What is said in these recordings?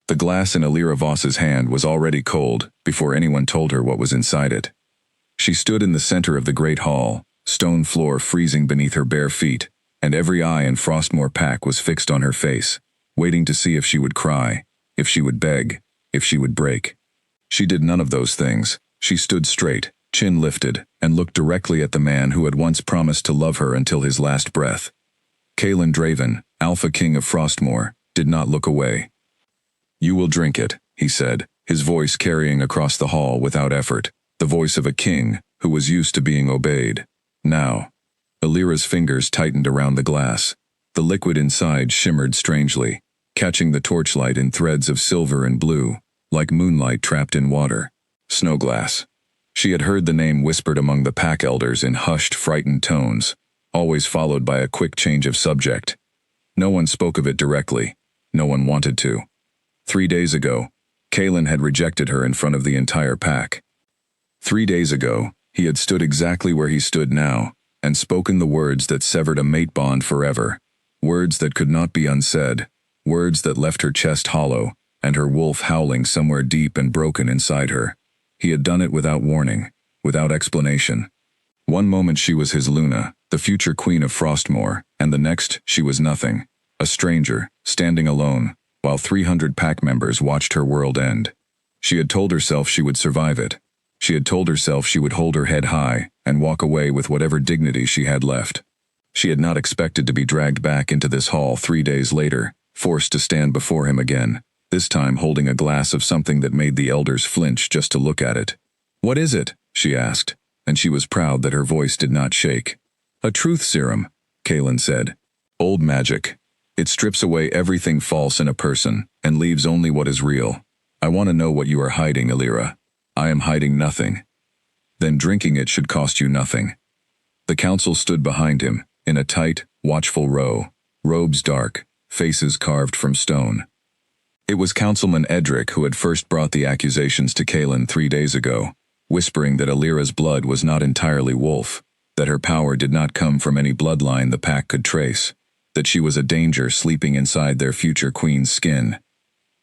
The glass in Alira Voss's hand was already cold before anyone told her what was inside it. She stood in the center of the great hall, stone floor freezing beneath her bare feet, and every eye in Frostmore Pack was fixed on her face, waiting to see if she would cry, if she would beg, if she would break. She did none of those things. She stood straight, chin lifted, and looked directly at the man who had once promised to love her until his last breath. Kaelin Draven, Alpha King of Frostmore, did not look away. "You will drink it," he said, his voice carrying across the hall without effort, the voice of a king who was used to being obeyed. Now. Alira's fingers tightened around the glass. The liquid inside shimmered strangely, catching the torchlight in threads of silver and blue, like moonlight trapped in water. Snowglass. She had heard the name whispered among the pack elders in hushed, frightened tones, always followed by a quick change of subject. No one spoke of it directly. No one wanted to. 3 days ago, Kaelin had rejected her in front of the entire pack. 3 days ago, he had stood exactly where he stood now, and spoken the words that severed a mate bond forever, words that could not be unsaid, words that left her chest hollow, and her wolf howling somewhere deep and broken inside her. He had done it without warning, without explanation. One moment she was his Luna, the future queen of Frostmore, and the next she was nothing, a stranger, standing alone, while 300 pack members watched her world end. She had told herself she would survive it. She had told herself she would hold her head high and walk away with whatever dignity she had left. She had not expected to be dragged back into this hall 3 days later, forced to stand before him again, this time holding a glass of something that made the elders flinch just to look at it. "What is it?" she asked, and she was proud that her voice did not shake. "A truth serum," Kaelin said. "Old magic. It strips away everything false in a person and leaves only what is real. I want to know what you are hiding, Alira." "I am hiding nothing." "Then drinking it should cost you nothing." The council stood behind him, in a tight, watchful row, robes dark, faces carved from stone. It was Councilman Edric who had first brought the accusations to Kaelin 3 days ago, whispering that Alira's blood was not entirely wolf, that her power did not come from any bloodline the pack could trace, that she was a danger sleeping inside their future queen's skin.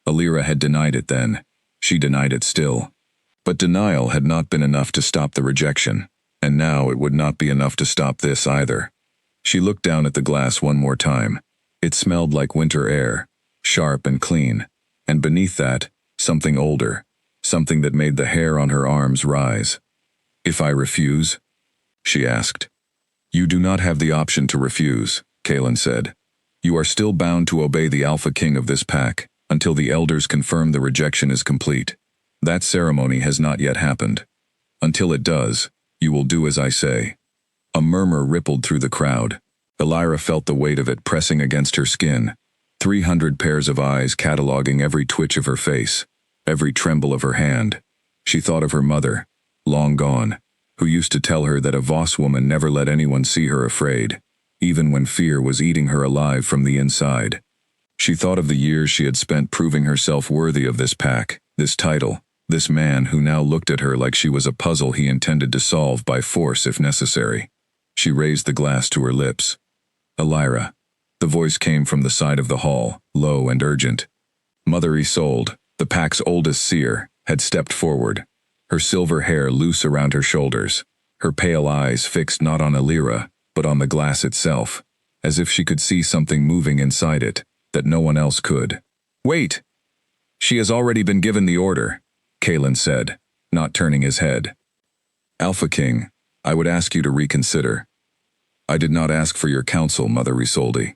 Alira had denied it then. She denied it still. But denial had not been enough to stop the rejection, and now it would not be enough to stop this either. She looked down at the glass one more time. It smelled like winter air, sharp and clean, and beneath that, something older, something that made the hair on her arms rise. "If I refuse?" she asked. "You do not have the option to refuse," Kaelin said. "You are still bound to obey the Alpha King of this pack, until the elders confirm the rejection is complete. That ceremony has not yet happened. Until it does, you will do as I say." A murmur rippled through the crowd. Alira felt the weight of it pressing against her skin, 300 pairs of eyes cataloging every twitch of her face, every tremble of her hand. She thought of her mother, long gone, who used to tell her that a Voss woman never let anyone see her afraid, even when fear was eating her alive from the inside. She thought of the years she had spent proving herself worthy of this pack, this title, this man who now looked at her like she was a puzzle he intended to solve by force if necessary. She raised the glass to her lips. "Alira." The voice came from the side of the hall, low and urgent. Mother Isolde, the pack's oldest seer, had stepped forward, her silver hair loose around her shoulders, her pale eyes fixed not on Alira, but on the glass itself, as if she could see something moving inside it that no one else could. "Wait! She has already been given the order," Kaelin said, not turning his head. "Alpha King, I would ask you to reconsider." "I did not ask for your counsel, Mother Isolde."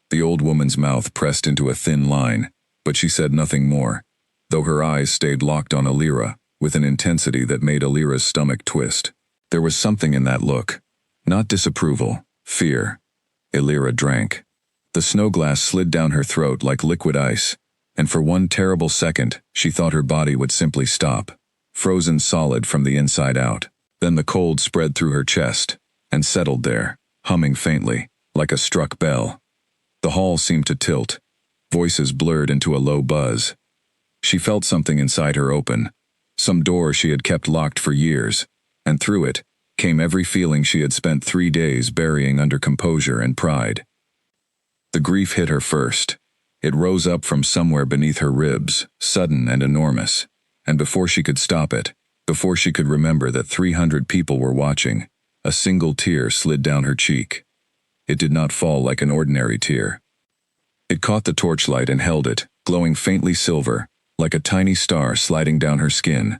The old woman's mouth pressed into a thin line, but she said nothing more, though her eyes stayed locked on Alira, with an intensity that made Alira's stomach twist. There was something in that look. Not disapproval, fear. Alira drank. The snowglass slid down her throat like liquid ice, and for one terrible second, she thought her body would simply stop, frozen solid from the inside out. Then the cold spread through her chest, and settled there, humming faintly, like a struck bell. The hall seemed to tilt. Voices blurred into a low buzz. She felt something inside her open, some door she had kept locked for years, and through it came every feeling she had spent 3 days burying under composure and pride. The grief hit her first. It rose up from somewhere beneath her ribs, sudden and enormous. And before she could stop it, before she could remember that 300 people were watching, a single tear slid down her cheek. It did not fall like an ordinary tear. It caught the torchlight and held it, glowing faintly silver, like a tiny star sliding down her skin.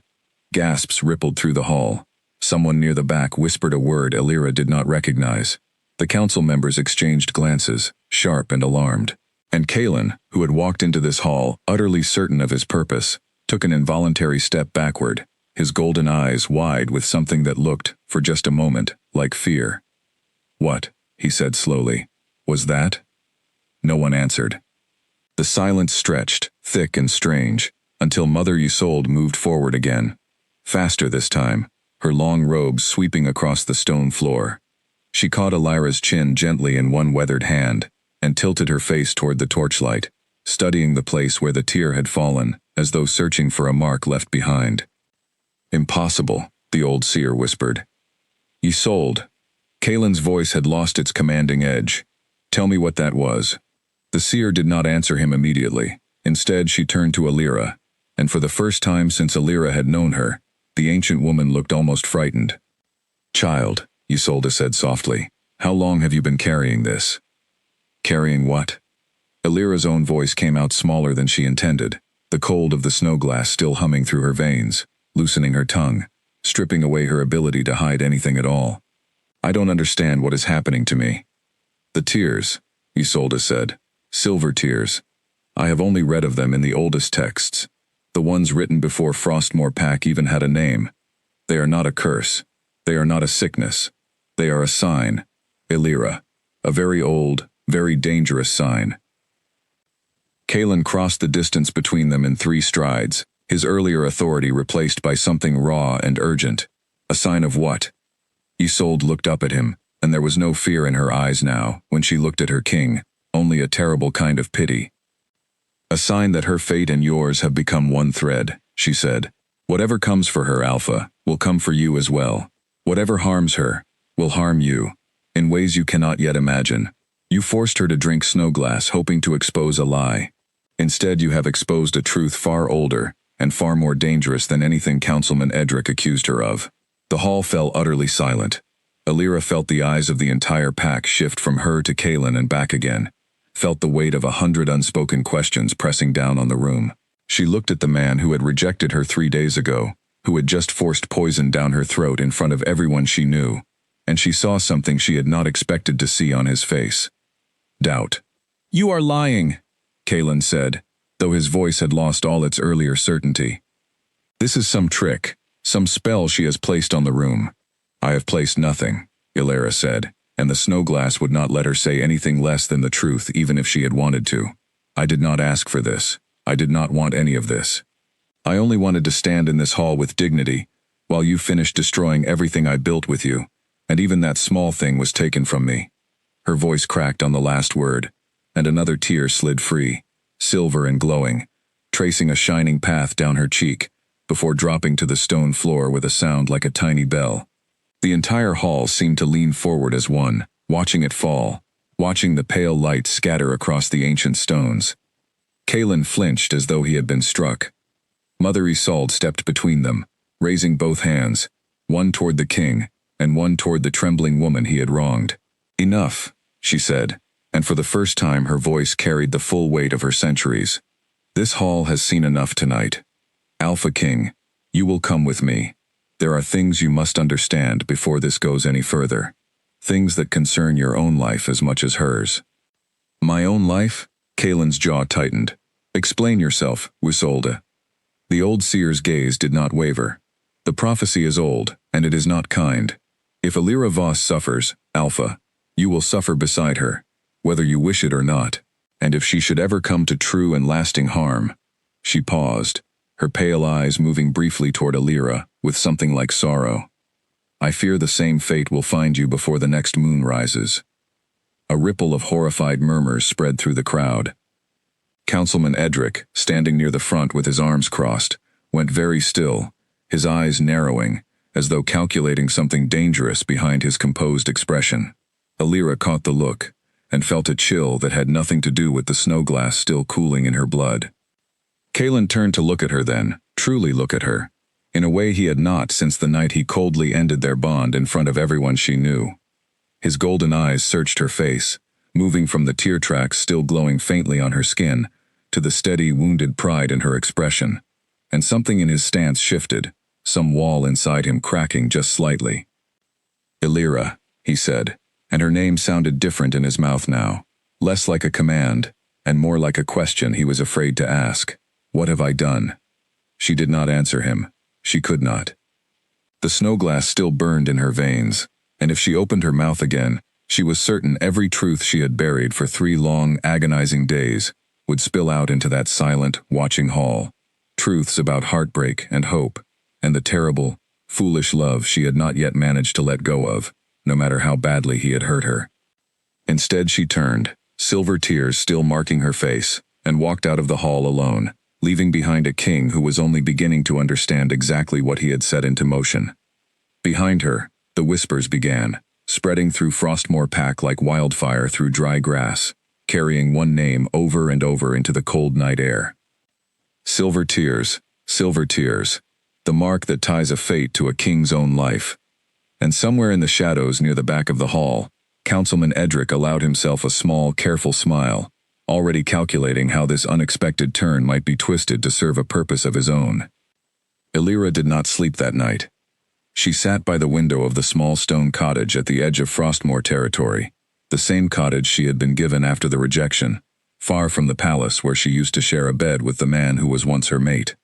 Gasps rippled through the hall. Someone near the back whispered a word Elira did not recognize. The council members exchanged glances, sharp and alarmed. And Kalen, who had walked into this hall, utterly certain of his purpose, took an involuntary step backward, his golden eyes wide with something that looked, for just a moment, like fear. "What?" he said slowly. "Was that?" No one answered. The silence stretched, thick and strange, until Mother Isolde moved forward again. Faster this time, her long robes sweeping across the stone floor. She caught Elira's chin gently in one weathered hand, and tilted her face toward the torchlight, studying the place where the tear had fallen, as though searching for a mark left behind. "Impossible," the old seer whispered. "Isolde." Kalen's voice had lost its commanding edge. "Tell me what that was." The seer did not answer him immediately. Instead, she turned to Elira, and for the first time since Elira had known her, the ancient woman looked almost frightened. "Child," Isolde said softly, "how long have you been carrying this?" "Carrying what?" Elira's own voice came out smaller than she intended, the cold of the Snowglass still humming through her veins, loosening her tongue, stripping away her ability to hide anything at all. "I don't understand what is happening to me." "The tears," Isolde said. "Silver tears. I have only read of them in the oldest texts, the ones written before Frostmoor Pack even had a name. They are not a curse. They are not a sickness. They are a sign, Elira. A very old, very dangerous sign." Kalen crossed the distance between them in 3 strides, his earlier authority replaced by something raw and urgent. A sign of what? Isolde looked up at him, and there was no fear in her eyes now, when she looked at her king, only a terrible kind of pity. "A sign that her fate and yours have become one thread," she said. "Whatever comes for her, Alpha, will come for you as well. Whatever harms her, will harm you, in ways you cannot yet imagine. You forced her to drink Snowglass hoping to expose a lie. Instead you have exposed a truth far older, and far more dangerous than anything Councilman Edric accused her of." The hall fell utterly silent. Elira felt the eyes of the entire pack shift from her to Kalen and back again, felt the weight of 100 unspoken questions pressing down on the room. She looked at the man who had rejected her 3 days ago, who had just forced poison down her throat in front of everyone she knew, and she saw something she had not expected to see on his face. Doubt. "You are lying," Kalen said, though his voice had lost all its earlier certainty. "This is some trick, some spell she has placed on the room." "I have placed nothing," Elira said, and the Snowglass would not let her say anything less than the truth even if she had wanted to. "I did not ask for this. I did not want any of this. I only wanted to stand in this hall with dignity, while you finished destroying everything I built with you, and even that small thing was taken from me." Her voice cracked on the last word, and another tear slid free, silver and glowing, tracing a shining path down her cheek, before dropping to the stone floor with a sound like a tiny bell. The entire hall seemed to lean forward as one, watching it fall, watching the pale light scatter across the ancient stones. Kalen flinched as though he had been struck. Mother Isolde stepped between them, raising both hands, one toward the king, and one toward the trembling woman he had wronged. "Enough," she said, and for the first time her voice carried the full weight of her centuries. "This hall has seen enough tonight. Alpha King, you will come with me. There are things you must understand before this goes any further. Things that concern your own life as much as hers." "My own life?" Kalen's jaw tightened. "Explain yourself, Isolde." The old seer's gaze did not waver. "The prophecy is old, and it is not kind. If Elira Voss suffers, Alpha, you will suffer beside her, whether you wish it or not. And if she should ever come to true and lasting harm—" She paused, her pale eyes moving briefly toward Elira, with something like sorrow. "I fear the same fate will find you before the next moon rises." A ripple of horrified murmurs spread through the crowd. Councilman Edric, standing near the front with his arms crossed, went very still, his eyes narrowing, as though calculating something dangerous behind his composed expression. Elira caught the look, and felt a chill that had nothing to do with the snowglass still cooling in her blood. Kaelin turned to look at her then, truly look at her, in a way he had not since the night he coldly ended their bond in front of everyone she knew. His golden eyes searched her face, moving from the tear tracks still glowing faintly on her skin, to the steady, wounded pride in her expression. And something in his stance shifted, some wall inside him cracking just slightly. "Illyra," he said, and her name sounded different in his mouth now, less like a command, and more like a question he was afraid to ask. "What have I done?" She did not answer him. She could not. The snowglass still burned in her veins, and if she opened her mouth again, she was certain every truth she had buried for 3 long, agonizing days would spill out into that silent, watching hall. Truths about heartbreak and hope, and the terrible, foolish love she had not yet managed to let go of, no matter how badly he had hurt her. Instead she turned, silver tears still marking her face, and walked out of the hall alone, leaving behind a king who was only beginning to understand exactly what he had set into motion. Behind her, the whispers began, spreading through Frostmoor Pack like wildfire through dry grass, carrying one name over and over into the cold night air. Silver tears, the mark that ties a fate to a king's own life. And somewhere in the shadows near the back of the hall, Councilman Edric allowed himself a small, careful smile, already calculating how this unexpected turn might be twisted to serve a purpose of his own. Illyra did not sleep that night. She sat by the window of the small stone cottage at the edge of Frostmoor territory, the same cottage she had been given after the rejection, far from the palace where she used to share a bed with the man who was once her mate.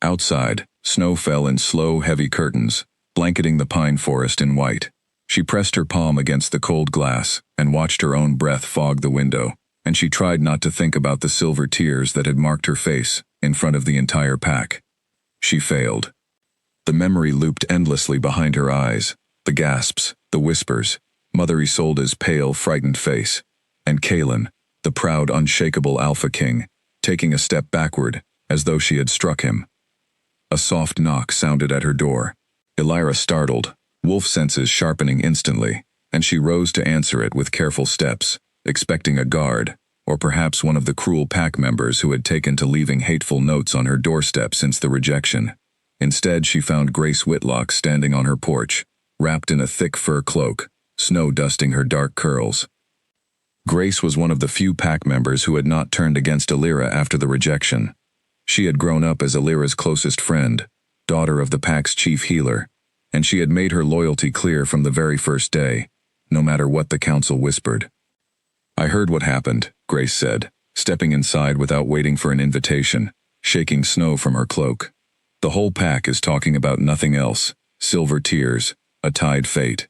Outside, snow fell in slow, heavy curtains, blanketing the pine forest in white. She pressed her palm against the cold glass and watched her own breath fog the window, and she tried not to think about the silver tears that had marked her face in front of the entire pack. She failed. The memory looped endlessly behind her eyes, the gasps, the whispers, Mother Isolde's pale, frightened face, and Kaelin, the proud, unshakable Alpha King, taking a step backward, as though she had struck him. A soft knock sounded at her door. Illyra startled, wolf senses sharpening instantly, and she rose to answer it with careful steps, expecting a guard, or perhaps one of the cruel pack members who had taken to leaving hateful notes on her doorstep since the rejection. Instead, she found Grace Whitlock standing on her porch, wrapped in a thick fur cloak, snow dusting her dark curls. Grace was one of the few pack members who had not turned against Illyra after the rejection. She had grown up as Illyra's closest friend, daughter of the pack's chief healer, and she had made her loyalty clear from the very first day, no matter what the council whispered. "I heard what happened," Grace said, stepping inside without waiting for an invitation, shaking snow from her cloak. "The whole pack is talking about nothing else, silver tears, a tied fate.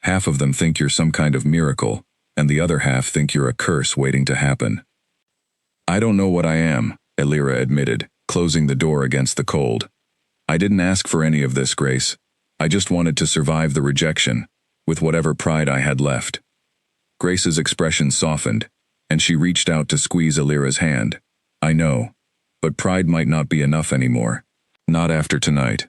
Half of them think you're some kind of miracle, and the other half think you're a curse waiting to happen." "I don't know what I am," Illyra admitted, closing the door against the cold. "I didn't ask for any of this, Grace. I just wanted to survive the rejection, with whatever pride I had left." Grace's expression softened, and she reached out to squeeze Illyra's hand. "I know, but pride might not be enough anymore. Not after tonight."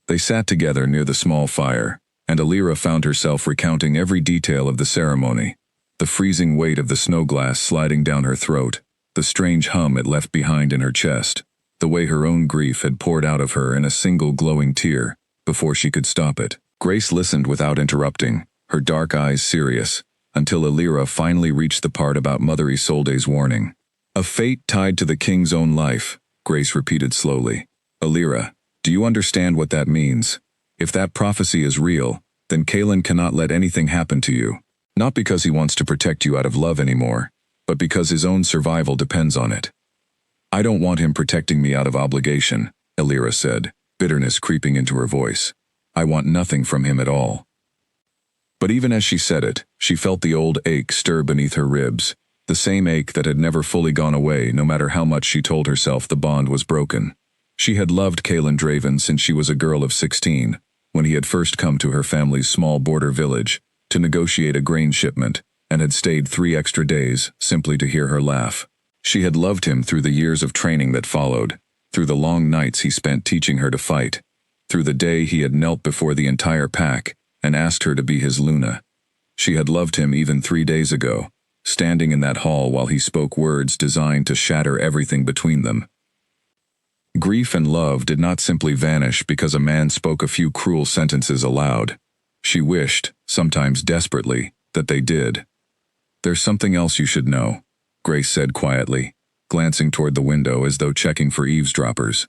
They sat together near the small fire, and Illyra found herself recounting every detail of the ceremony, the freezing weight of the snowglass sliding down her throat, the strange hum it left behind in her chest, the way her own grief had poured out of her in a single glowing tear before she could stop it. Grace listened without interrupting, her dark eyes serious, until Illyra finally reached the part about Mother Isolde's warning. "A fate tied to the king's own life," Grace repeated slowly. "Illyra, do you understand what that means? If that prophecy is real, then Kaelin cannot let anything happen to you. Not because he wants to protect you out of love anymore, but because his own survival depends on it." "I don't want him protecting me out of obligation," Illyra said, bitterness creeping into her voice. "I want nothing from him at all." But even as she said it, she felt the old ache stir beneath her ribs, the same ache that had never fully gone away no matter how much she told herself the bond was broken. She had loved Kaelin Draven since she was a girl of 16, when he had first come to her family's small border village to negotiate a grain shipment, and had stayed 3 extra days simply to hear her laugh. She had loved him through the years of training that followed, through the long nights he spent teaching her to fight, through the day he had knelt before the entire pack and asked her to be his Luna. She had loved him even 3 days ago, standing in that hall while he spoke words designed to shatter everything between them. Grief and love did not simply vanish because a man spoke a few cruel sentences aloud. She wished, sometimes desperately, that they did. "There's something else you should know," Grace said quietly, glancing toward the window as though checking for eavesdroppers.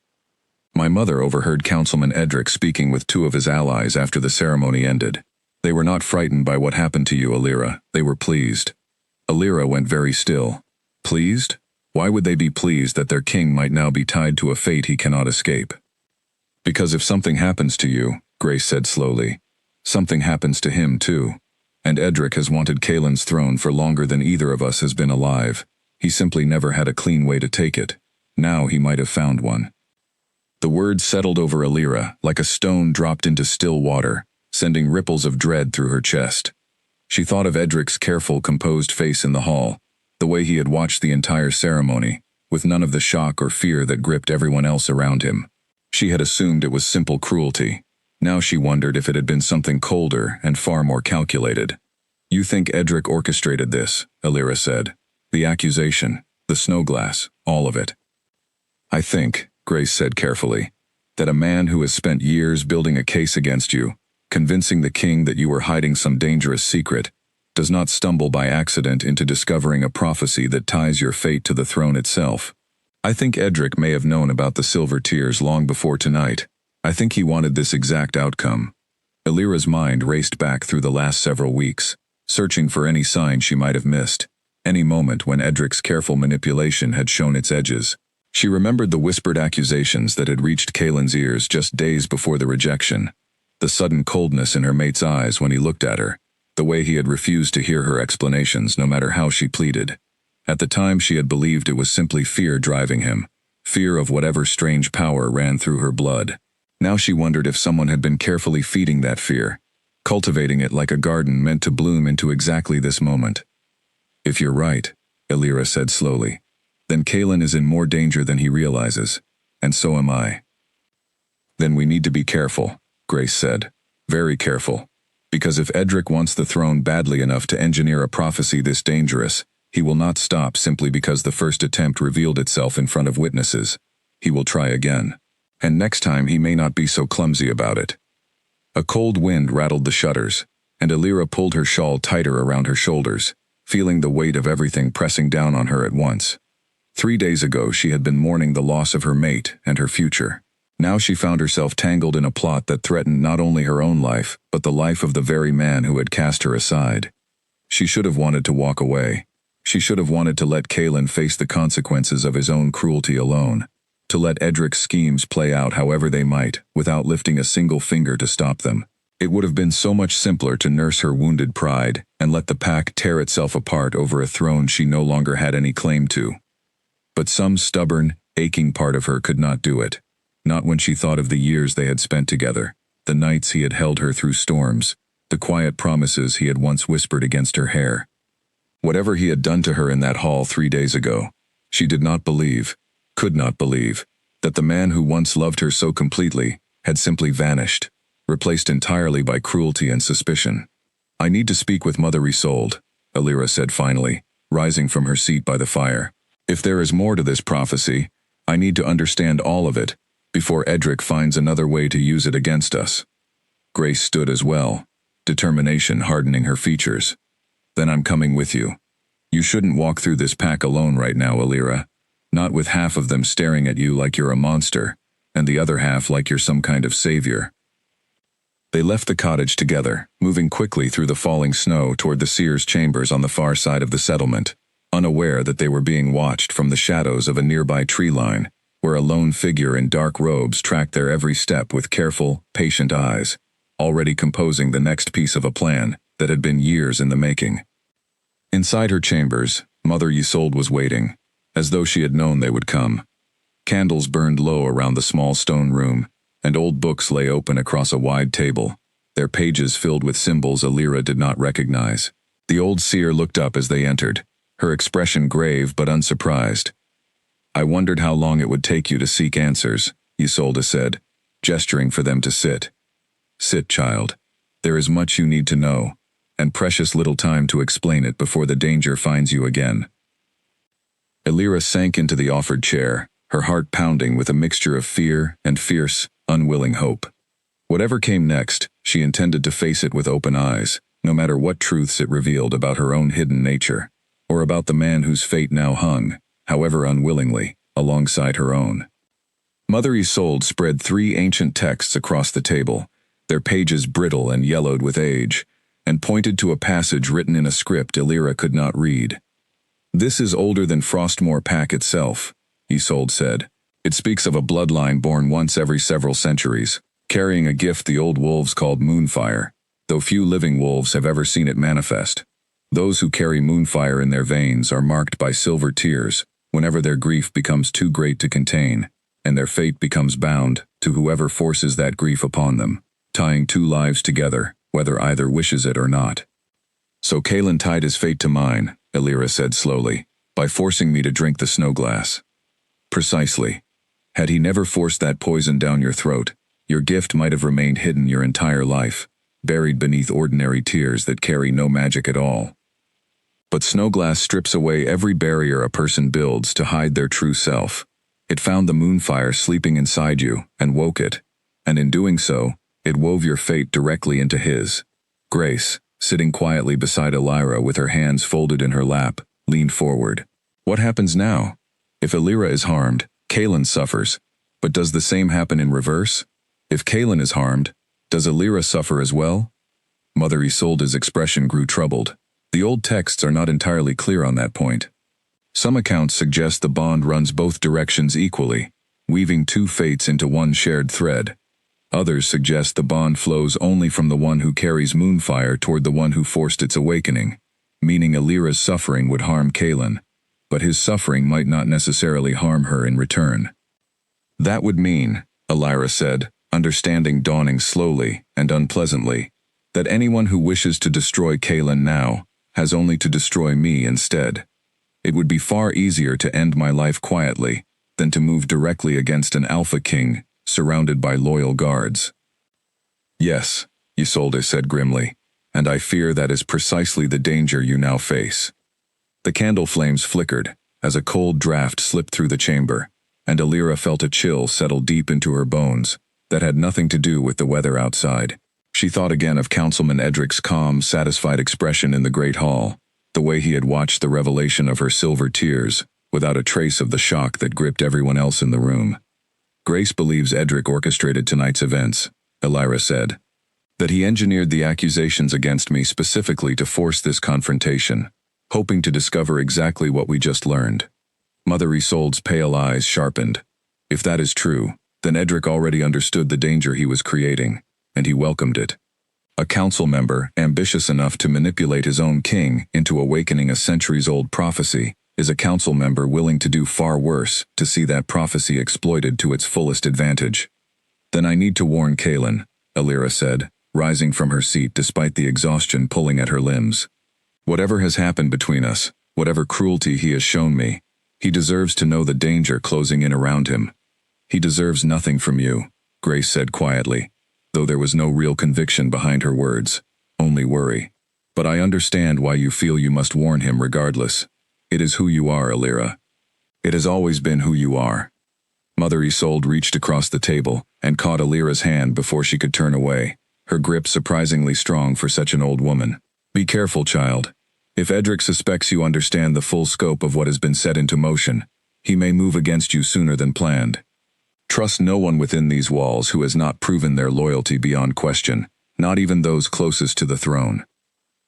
"My mother overheard Councilman Edric speaking with two of his allies after the ceremony ended. They were not frightened by what happened to you, Alira. They were pleased." Alira went very still. Pleased? Why would they be pleased that their king might now be tied to a fate he cannot escape? "Because if something happens to you," Grace said slowly, "something happens to him too. And Edric has wanted Kaelin's throne for longer than either of us has been alive. He simply never had a clean way to take it. Now he might have found one." The words settled over Alira like a stone dropped into still water, sending ripples of dread through her chest. She thought of Edric's careful, composed face in the hall, the way he had watched the entire ceremony, with none of the shock or fear that gripped everyone else around him. She had assumed it was simple cruelty. Now she wondered if it had been something colder and far more calculated. "You think Edric orchestrated this," Alira said. "The accusation, the Snowglass, all of it." "I think," Grace said carefully, "that a man who has spent years building a case against you, convincing the king that you were hiding some dangerous secret, does not stumble by accident into discovering a prophecy that ties your fate to the throne itself. I think Edric may have known about the silver tears long before tonight. I think he wanted this exact outcome." Alira's mind raced back through the last several weeks, searching for any sign she might have missed, any moment when Edric's careful manipulation had shown its edges. She remembered the whispered accusations that had reached Kaelin's ears just days before the rejection, the sudden coldness in her mate's eyes when he looked at her, the way he had refused to hear her explanations no matter how she pleaded. At the time she had believed it was simply fear driving him, fear of whatever strange power ran through her blood. Now she wondered if someone had been carefully feeding that fear, cultivating it like a garden meant to bloom into exactly this moment. "If you're right," Alira said slowly, "then Kaelin is in more danger than he realizes, and so am I." "Then we need to be careful," Grace said. "Very careful. Because if Edric wants the throne badly enough to engineer a prophecy this dangerous, he will not stop simply because the first attempt revealed itself in front of witnesses. He will try again. And next time he may not be so clumsy about it." A cold wind rattled the shutters, and Alira pulled her shawl tighter around her shoulders, feeling the weight of everything pressing down on her at once. 3 days ago she had been mourning the loss of her mate and her future. Now she found herself tangled in a plot that threatened not only her own life, but the life of the very man who had cast her aside. She should have wanted to walk away. She should have wanted to let Kaelin face the consequences of his own cruelty alone, to let Edric's schemes play out however they might, without lifting a single finger to stop them. It would have been so much simpler to nurse her wounded pride and let the pack tear itself apart over a throne she no longer had any claim to. But some stubborn, aching part of her could not do it. Not when she thought of the years they had spent together, the nights he had held her through storms, the quiet promises he had once whispered against her hair. Whatever he had done to her in that hall 3 days ago, she did not believe, could not believe, that the man who once loved her so completely had simply vanished, replaced entirely by cruelty and suspicion. "I need to speak with Mother Isolde," Alira said finally, rising from her seat by the fire. "If there is more to this prophecy, I need to understand all of it, before Edric finds another way to use it against us." Grace stood as well, determination hardening her features. "Then I'm coming with you. You shouldn't walk through this pack alone right now, Alira. Not with half of them staring at you like you're a monster, and the other half like you're some kind of savior." They left the cottage together, moving quickly through the falling snow toward the seer's chambers on the far side of the settlement, unaware that they were being watched from the shadows of a nearby tree line, where a lone figure in dark robes tracked their every step with careful, patient eyes, already composing the next piece of a plan that had been years in the making. Inside her chambers, Mother Isolde was waiting, as though she had known they would come. Candles burned low around the small stone room, and old books lay open across a wide table, their pages filled with symbols Alira did not recognize. The old seer looked up as they entered, her expression grave but unsurprised. "I wondered how long it would take you to seek answers," Isolde said, gesturing for them to sit. "Sit, child. There is much you need to know, and precious little time to explain it before the danger finds you again. Elira sank into the offered chair, her heart pounding with a mixture of fear and fierce, unwilling hope. Whatever came next, she intended to face it with open eyes, no matter what truths it revealed about her own hidden nature, or about the man whose fate now hung, however unwillingly, alongside her own. Mother Isolde spread 3 ancient texts across the table, their pages brittle and yellowed with age, and pointed to a passage written in a script Elira could not read. "This is older than Frostmoor Pack itself," Isolde said. "It speaks of a bloodline born once every several centuries, carrying a gift the old wolves called Moonfire, though few living wolves have ever seen it manifest. Those who carry Moonfire in their veins are marked by silver tears whenever their grief becomes too great to contain, and their fate becomes bound to whoever forces that grief upon them, tying 2 lives together, whether either wishes it or not. So Kalen tied his fate to mine," Elira said slowly, "by forcing me to drink the Snowglass. Precisely. Had he never forced that poison down your throat, your gift might have remained hidden your entire life, buried beneath ordinary tears that carry no magic at all. But Snowglass strips away every barrier a person builds to hide their true self. It found the Moonfire sleeping inside you and woke it, and in doing so, it wove your fate directly into his." Grace, sitting quietly beside Elira with her hands folded in her lap, leaned forward. "What happens now? If Elira is harmed, Kalen suffers, but does the same happen in reverse? If Kalen is harmed, does Elira suffer as well?" Mother Isolde's expression grew troubled. The old texts are not entirely clear on that point. Some accounts suggest the bond runs both directions equally, weaving 2 fates into one shared thread. Others suggest the bond flows only from the one who carries Moonfire toward the one who forced its awakening, meaning Elira's suffering would harm Kalen, but his suffering might not necessarily harm her in return. "That would mean," Elira said, understanding dawning slowly and unpleasantly, "that anyone who wishes to destroy Kalen now has only to destroy me instead. It would be far easier to end my life quietly than to move directly against an Alpha King surrounded by loyal guards." "Yes," Isolde said grimly, "and I fear that is precisely the danger you now face." The candle flames flickered as a cold draft slipped through the chamber, and Elira felt a chill settle deep into her bones that had nothing to do with the weather outside. She thought again of Councilman Edric's calm, satisfied expression in the Great Hall, the way he had watched the revelation of her silver tears, without a trace of the shock that gripped everyone else in the room. "Grace believes Edric orchestrated tonight's events," Elira said. "That he engineered the accusations against me specifically to force this confrontation, hoping to discover exactly what we just learned." Mother Isolde's pale eyes sharpened. If that is true, then Edric already understood the danger he was creating, and he welcomed it. A council member, ambitious enough to manipulate his own king into awakening a centuries-old prophecy, is a council member willing to do far worse to see that prophecy exploited to its fullest advantage. "Then I need to warn Kalen," Elira said, rising from her seat despite the exhaustion pulling at her limbs. "Whatever has happened between us, whatever cruelty he has shown me, he deserves to know the danger closing in around him." "He deserves nothing from you," Grace said quietly, though there was no real conviction behind her words, only worry. "But I understand why you feel you must warn him regardless. It is who you are, Elira. It has always been who you are." Mother Isolde reached across the table and caught Elira's hand before she could turn away, her grip surprisingly strong for such an old woman. "Be careful, child. If Edric suspects you understand the full scope of what has been set into motion, he may move against you sooner than planned. Trust no one within these walls who has not proven their loyalty beyond question, not even those closest to the throne."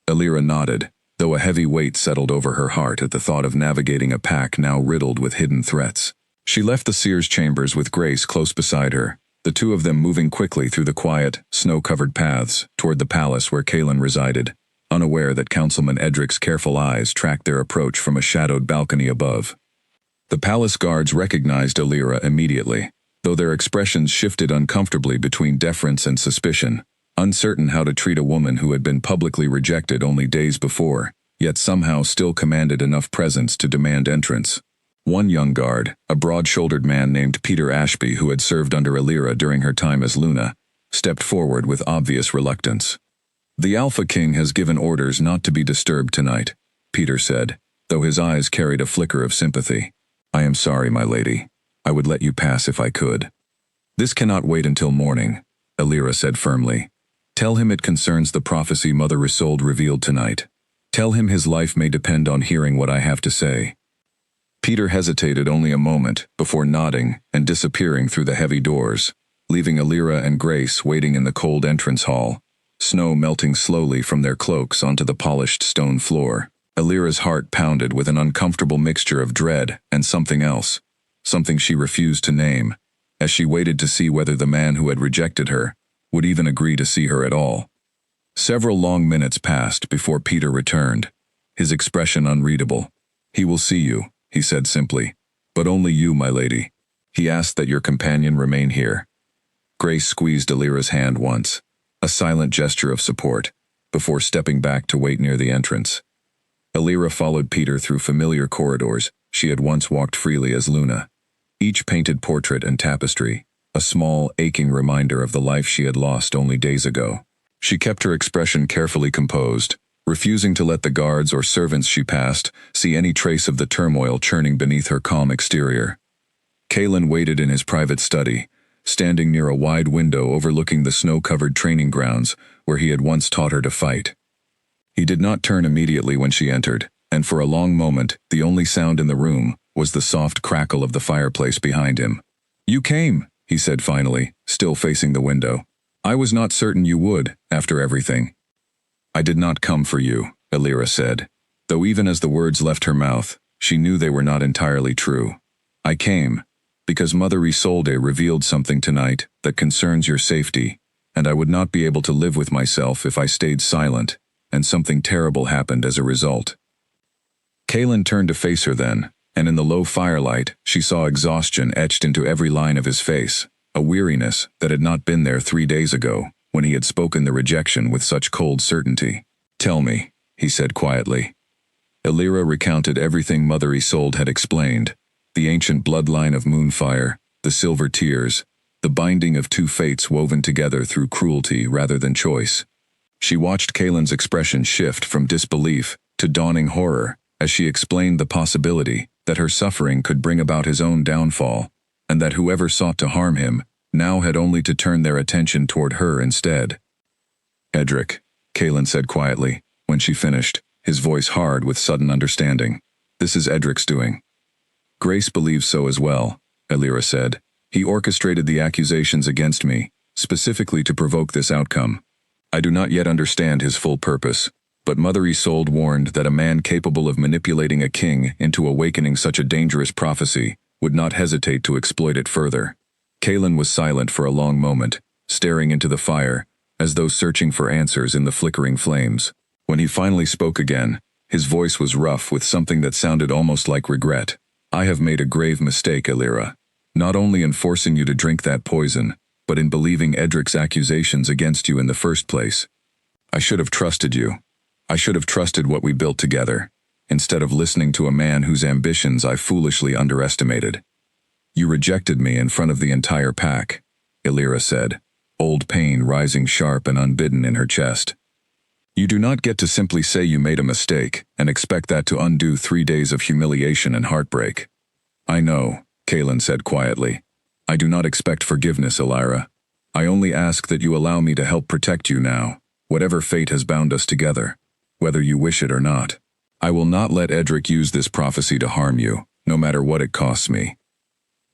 Elira nodded, though a heavy weight settled over her heart at the thought of navigating a pack now riddled with hidden threats. She left the seer's chambers with Grace close beside her, the 2 of them moving quickly through the quiet, snow-covered paths toward the palace where Kalen resided, unaware that Councilman Edric's careful eyes tracked their approach from a shadowed balcony above. The palace guards recognized Elira immediately, though their expressions shifted uncomfortably between deference and suspicion, uncertain how to treat a woman who had been publicly rejected only days before, yet somehow still commanded enough presence to demand entrance. One young guard, a broad-shouldered man named Peter Ashby who had served under Elira during her time as Luna, stepped forward with obvious reluctance. "The Alpha King has given orders not to be disturbed tonight," Peter said, though his eyes carried a flicker of sympathy. "I am sorry, my lady. I would let you pass if I could." "This cannot wait until morning," Alira said firmly. "Tell him it concerns the prophecy Mother Isolde revealed tonight. Tell him his life may depend on hearing what I have to say." Peter hesitated only a moment before nodding and disappearing through the heavy doors, leaving Alira and Grace waiting in the cold entrance hall, snow melting slowly from their cloaks onto the polished stone floor. Alira's heart pounded with an uncomfortable mixture of dread and something else, something she refused to name, as she waited to see whether the man who had rejected her would even agree to see her at all. Several long minutes passed before Peter returned, his expression unreadable. "He will see you," he said simply, "but only you, my lady. He asked that your companion remain here." Grace squeezed Alira's hand once, a silent gesture of support, before stepping back to wait near the entrance. Alira followed Peter through familiar corridors she had once walked freely as Luna, each painted portrait and tapestry, a small, aching reminder of the life she had lost only days ago. She kept her expression carefully composed, refusing to let the guards or servants she passed see any trace of the turmoil churning beneath her calm exterior. Kalen waited in his private study, standing near a wide window overlooking the snow-covered training grounds where he had once taught her to fight. He did not turn immediately when she entered, and for a long moment the only sound in the room was the soft crackle of the fireplace behind him. "You came," he said finally, still facing the window. "I was not certain you would, after everything." "I did not come for you," Alira said, though even as the words left her mouth, she knew they were not entirely true. "I came because Mother Isolde revealed something tonight that concerns your safety, and I would not be able to live with myself if I stayed silent, and something terrible happened as a result." Kalen turned to face her then, and in the low firelight she saw exhaustion etched into every line of his face, a weariness that had not been there 3 days ago, when he had spoken the rejection with such cold certainty. "Tell me," he said quietly. Alira recounted everything Mother Isolde had explained, the ancient bloodline of Moonfire, the silver tears, the binding of two fates woven together through cruelty rather than choice. She watched Kalen's expression shift from disbelief to dawning horror as she explained the possibility that her suffering could bring about his own downfall, and that whoever sought to harm him now had only to turn their attention toward her instead. "Edric," Kalen said quietly, when she finished, his voice hard with sudden understanding. "This is Edric's doing." "Grace believes so as well," Alira said. "He orchestrated the accusations against me, specifically to provoke this outcome. I do not yet understand his full purpose, but Mother Isolde warned that a man capable of manipulating a king into awakening such a dangerous prophecy would not hesitate to exploit it further." Kalen was silent for a long moment, staring into the fire, as though searching for answers in the flickering flames. When he finally spoke again, his voice was rough with something that sounded almost like regret. "I have made a grave mistake, Alira. Not only in forcing you to drink that poison, but in believing Edric's accusations against you in the first place. I should have trusted you. I should have trusted what we built together, instead of listening to a man whose ambitions I foolishly underestimated." "You rejected me in front of the entire pack," Alira said, old pain rising sharp and unbidden in her chest. "You do not get to simply say you made a mistake and expect that to undo 3 days of humiliation and heartbreak." "I know," Kalen said quietly. "I do not expect forgiveness, Alira. I only ask that you allow me to help protect you now, whatever fate has bound us together, whether you wish it or not. I will not let Edric use this prophecy to harm you, no matter what it costs me."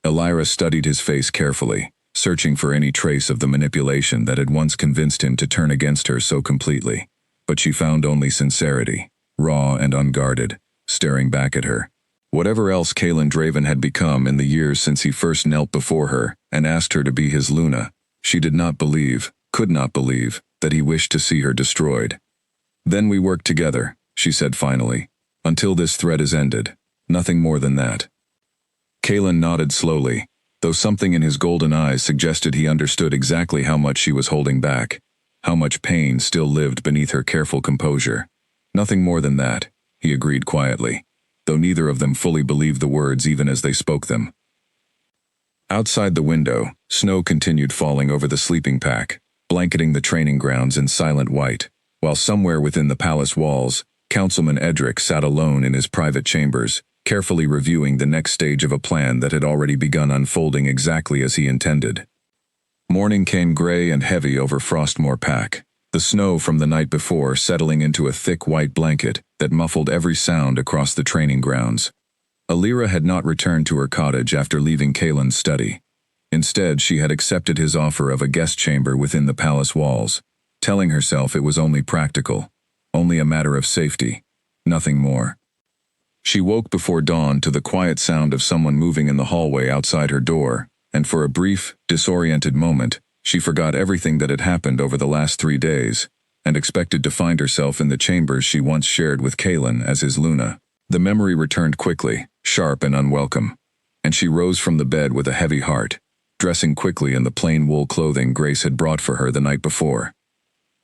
Alira studied his face carefully, searching for any trace of the manipulation that had once convinced him to turn against her so completely, but she found only sincerity, raw and unguarded, staring back at her. Whatever else Kalen Draven had become in the years since he first knelt before her and asked her to be his Luna, she did not believe, could not believe, that he wished to see her destroyed. "Then we work together," she said finally, "until this threat is ended. Nothing more than that." Kalen nodded slowly, though something in his golden eyes suggested he understood exactly how much she was holding back, how much pain still lived beneath her careful composure. "Nothing more than that," he agreed quietly, though neither of them fully believed the words even as they spoke them. Outside the window, snow continued falling over the sleeping pack, blanketing the training grounds in silent white. while somewhere within the palace walls, Councilman Edric sat alone in his private chambers, carefully reviewing the next stage of a plan that had already begun unfolding exactly as he intended. Morning came gray and heavy over Frostmoor Pack, the snow from the night before settling into a thick white blanket that muffled every sound across the training grounds. Alira had not returned to her cottage after leaving Kaelin's study. Instead, she had accepted his offer of a guest chamber within the palace walls, telling herself it was only practical, only a matter of safety, nothing more. She woke before dawn to the quiet sound of someone moving in the hallway outside her door, and for a brief, disoriented moment, she forgot everything that had happened over the last 3 days, and expected to find herself in the chambers she once shared with Kaelin as his Luna. The memory returned quickly, sharp and unwelcome, and she rose from the bed with a heavy heart, dressing quickly in the plain wool clothing Grace had brought for her the night before.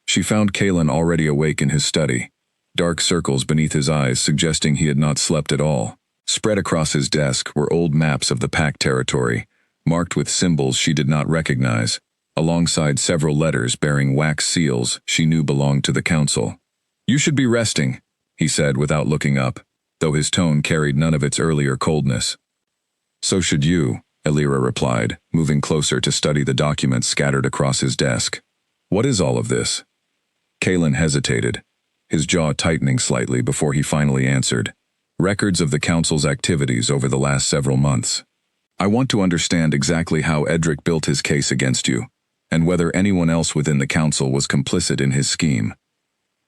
She found Kaelin already awake in his study, dark circles beneath his eyes suggesting he had not slept at all. Spread across his desk were old maps of the Pack territory, marked with symbols she did not recognize, alongside several letters bearing wax seals she knew belonged to the council. "You should be resting," he said without looking up, though his tone carried none of its earlier coldness. "So should you," Alira replied, moving closer to study the documents scattered across his desk. "What is all of this?" Kaelin hesitated, his jaw tightening slightly before he finally answered. "Records of the council's activities over the last several months. I want to understand exactly how Edric built his case against you, and whether anyone else within the council was complicit in his scheme."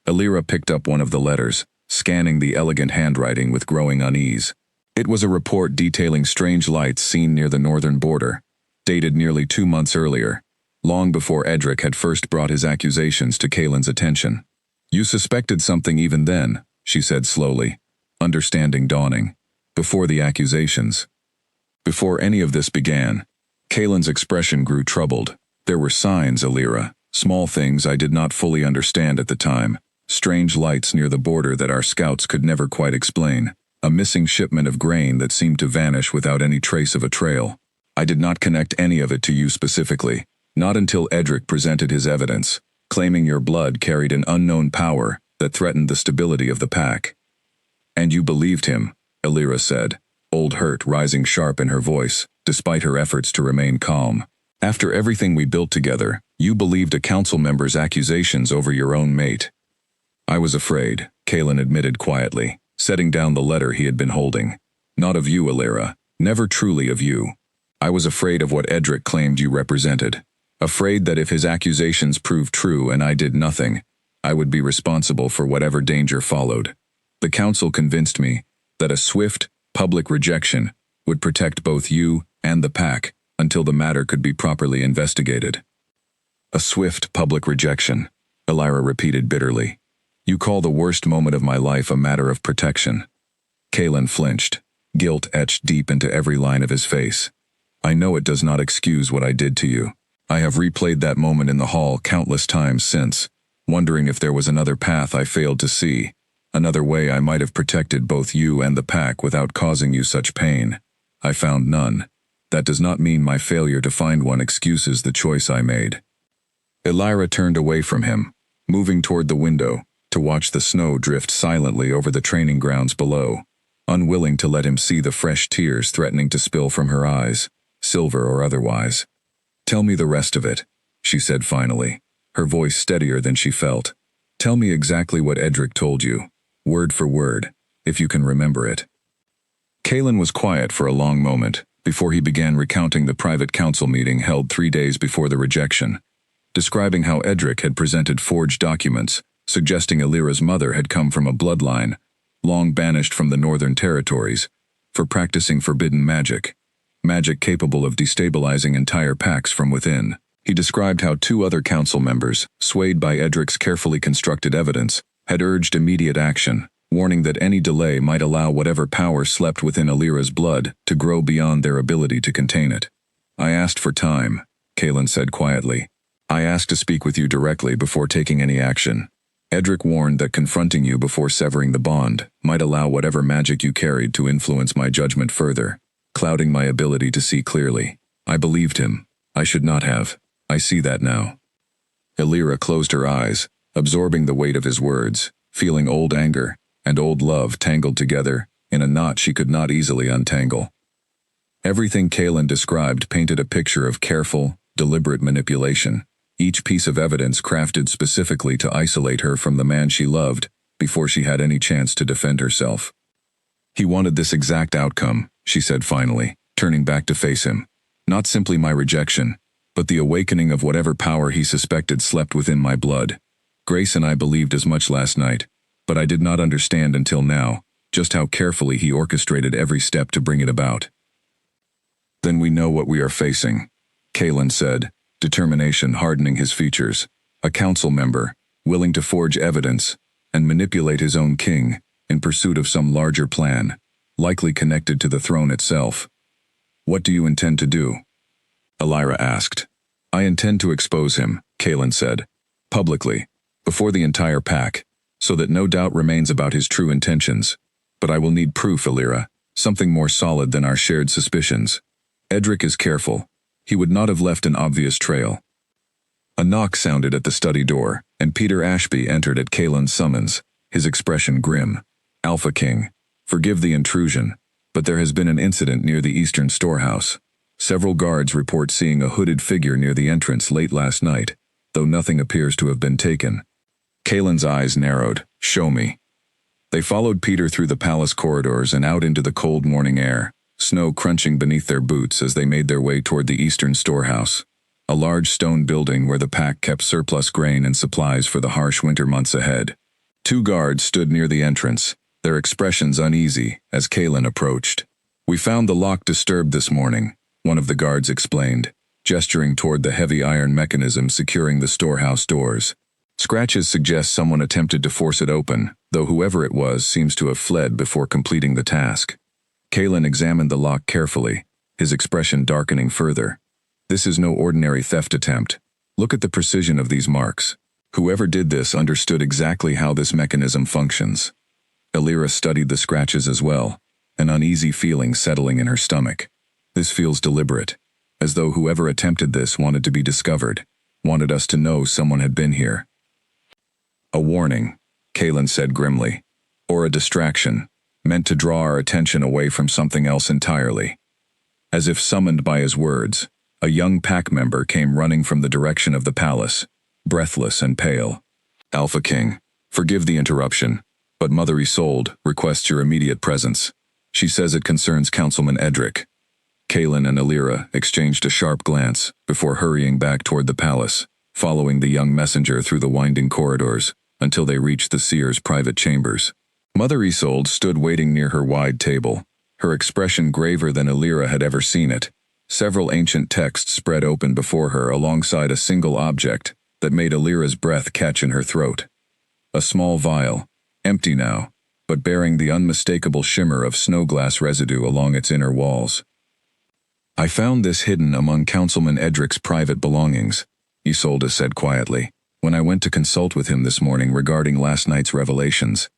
Alira picked up one of the letters, scanning the elegant handwriting with growing unease. It was a report detailing strange lights seen near the northern border, dated nearly 2 months earlier, long before Edric had first brought his accusations to Kaelin's attention. "You suspected something even then," she said slowly, understanding dawning. "Before the accusations." "Before any of this began." Kaelin's expression grew troubled. "There were signs, Alira, small things I did not fully understand at the time, strange lights near the border that our scouts could never quite explain. A missing shipment of grain that seemed to vanish without any trace of a trail. I did not connect any of it to you specifically, not until Edric presented his evidence, claiming your blood carried an unknown power that threatened the stability of the Pack." "And you believed him," Alira said, old hurt rising sharp in her voice, despite her efforts to remain calm. "After everything we built together, you believed a council member's accusations over your own mate." "I was afraid," Kaelin admitted quietly, setting down the letter he had been holding. "Not of you, Alira. Never truly of you. I was afraid of what Edric claimed you represented. Afraid that if his accusations proved true and I did nothing, I would be responsible for whatever danger followed. The council convinced me that a swift, public rejection would protect both you and the Pack until the matter could be properly investigated." "A swift, public rejection," Alira repeated bitterly. "You call the worst moment of my life a matter of protection." Kaelin flinched, guilt etched deep into every line of his face. "I know it does not excuse what I did to you. I have replayed that moment in the hall countless times since, wondering if there was another path I failed to see, another way I might have protected both you and the Pack without causing you such pain. I found none. That does not mean my failure to find one excuses the choice I made." Alira turned away from him, moving toward the window, to watch the snow drift silently over the training grounds below, unwilling to let him see the fresh tears threatening to spill from her eyes, silver or otherwise. "Tell me the rest of it," she said finally, her voice steadier than she felt. "Tell me exactly what Edric told you, word for word, if you can remember it." Kaelin was quiet for a long moment, before he began recounting the private council meeting held 3 days before the rejection, describing how Edric had presented forged documents, suggesting Alira's mother had come from a bloodline, long banished from the northern territories, for practicing forbidden magic capable of destabilizing entire packs from within. He described how 2 other council members, swayed by Edric's carefully constructed evidence, had urged immediate action, warning that any delay might allow whatever power slept within Alira's blood to grow beyond their ability to contain it. "I asked for time," Kaelin said quietly. "I asked to speak with you directly before taking any action. Edric warned that confronting you before severing the bond might allow whatever magic you carried to influence my judgment further, clouding my ability to see clearly. I believed him. I should not have. I see that now." Alira closed her eyes, absorbing the weight of his words, feeling old anger and old love tangled together in a knot she could not easily untangle. Everything Kaelin described painted a picture of careful, deliberate manipulation, each piece of evidence crafted specifically to isolate her from the man she loved before she had any chance to defend herself. He wanted this exact outcome, she said finally, turning back to face him. Not simply my rejection, but the awakening of whatever power he suspected slept within my blood. Grace and I believed as much last night, but I did not understand until now just how carefully he orchestrated every step to bring it about. Then we know what we are facing, Kaelin said, determination hardening his features. A council member, willing to forge evidence and manipulate his own king in pursuit of some larger plan, likely connected to the throne itself. What do you intend to do? Elira asked. I intend to expose him, Kaelin said, publicly, before the entire pack, so that no doubt remains about his true intentions. But I will need proof, Elira, something more solid than our shared suspicions. Edric is careful. He would not have left an obvious trail. A knock sounded at the study door, and Peter Ashby entered at Kaelin's summons, his expression grim. Alpha King, forgive the intrusion, but there has been an incident near the eastern storehouse. Several guards report seeing a hooded figure near the entrance late last night, though nothing appears to have been taken. Kaelin's eyes narrowed. Show me. They followed Peter through the palace corridors and out into the cold morning air, snow crunching beneath their boots as they made their way toward the eastern storehouse, a large stone building where the pack kept surplus grain and supplies for the harsh winter months ahead. 2 guards stood near the entrance, their expressions uneasy as Kaelin approached. We found the lock disturbed this morning, one of the guards explained, gesturing toward the heavy iron mechanism securing the storehouse doors. Scratches suggest someone attempted to force it open, though whoever it was seems to have fled before completing the task. Kaelin examined the lock carefully, his expression darkening further. This is no ordinary theft attempt. Look at the precision of these marks. Whoever did this understood exactly how this mechanism functions. Elira studied the scratches as well, an uneasy feeling settling in her stomach. This feels deliberate, as though whoever attempted this wanted to be discovered, wanted us to know someone had been here. A warning, Kaelin said grimly, or a distraction, meant to draw our attention away from something else entirely. As if summoned by his words, a young pack member came running from the direction of the palace, breathless and pale. Alpha King, forgive the interruption, but Mother Isolde requests your immediate presence. She says it concerns Councilman Edric. Kaelin and Elira exchanged a sharp glance before hurrying back toward the palace, following the young messenger through the winding corridors until they reached the seer's private chambers. Mother Isolde stood waiting near her wide table, her expression graver than Elira had ever seen it. Several ancient texts spread open before her alongside a single object that made Elira's breath catch in her throat. A small vial, empty now, but bearing the unmistakable shimmer of snowglass residue along its inner walls. I found this hidden among Councilman Edric's private belongings, Isolde said quietly, when I went to consult with him this morning regarding last night's revelations.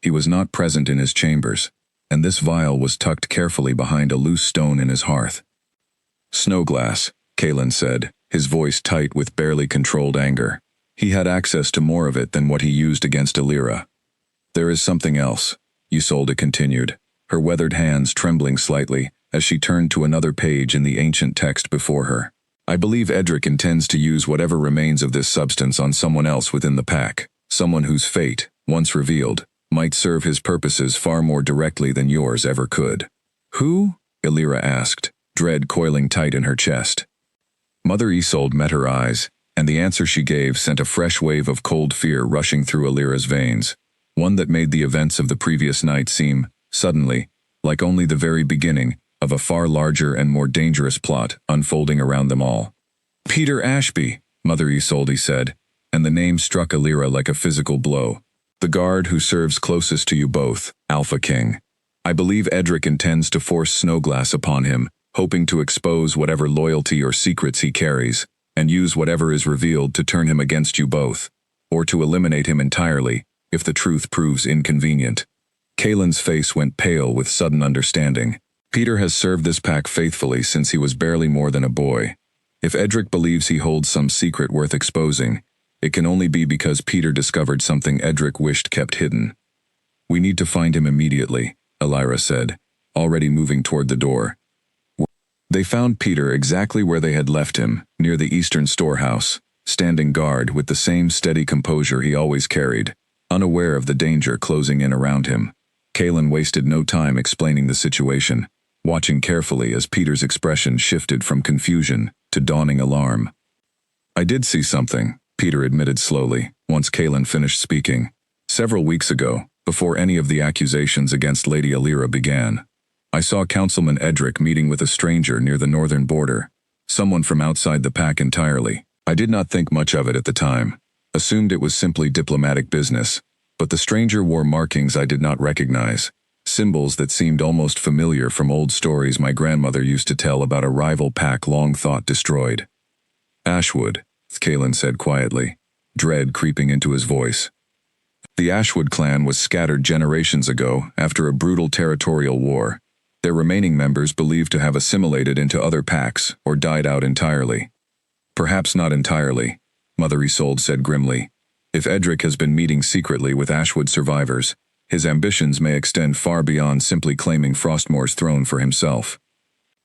He was not present in his chambers, and this vial was tucked carefully behind a loose stone in his hearth. Snowglass, Kaelin said, his voice tight with barely controlled anger. He had access to more of it than what he used against Elira. There is something else, Isolde continued, her weathered hands trembling slightly as she turned to another page in the ancient text before her. I believe Edric intends to use whatever remains of this substance on someone else within the pack, someone whose fate, once revealed, might serve his purposes far more directly than yours ever could. Who? Elira asked, dread coiling tight in her chest. Mother Isolde met her eyes, and the answer she gave sent a fresh wave of cold fear rushing through Elira's veins, one that made the events of the previous night seem, suddenly, like only the very beginning of a far larger and more dangerous plot unfolding around them all. Peter Ashby, Mother Isolde said, and the name struck Elira like a physical blow. The guard who serves closest to you both, Alpha King. I believe Edric intends to force Snowglass upon him, hoping to expose whatever loyalty or secrets he carries, and use whatever is revealed to turn him against you both, or to eliminate him entirely, if the truth proves inconvenient. Kaelin's face went pale with sudden understanding. Peter has served this pack faithfully since he was barely more than a boy. If Edric believes he holds some secret worth exposing, It can only be because Peter discovered something Edric wished kept hidden. "We need to find him immediately," Elira said, already moving toward the door. They found Peter exactly where they had left him, near the eastern storehouse, standing guard with the same steady composure he always carried, unaware of the danger closing in around him. Kalen wasted no time explaining the situation, watching carefully as Peter's expression shifted from confusion to dawning alarm. "I did see something," Peter admitted slowly, once Kalen finished speaking. "Several weeks ago, before any of the accusations against Lady Elira began, I saw Councilman Edric meeting with a stranger near the northern border, someone from outside the pack entirely. I did not think much of it at the time, assumed it was simply diplomatic business, but the stranger wore markings I did not recognize, symbols that seemed almost familiar from old stories my grandmother used to tell about a rival pack long thought destroyed." "Ashwood," Kalen said quietly, dread creeping into his voice. "The Ashwood clan was scattered generations ago after a brutal territorial war. Their remaining members believed to have assimilated into other packs or died out entirely." "Perhaps not entirely," Mother Isolde said grimly. "If Edric has been meeting secretly with Ashwood survivors, his ambitions may extend far beyond simply claiming Frostmore's throne for himself.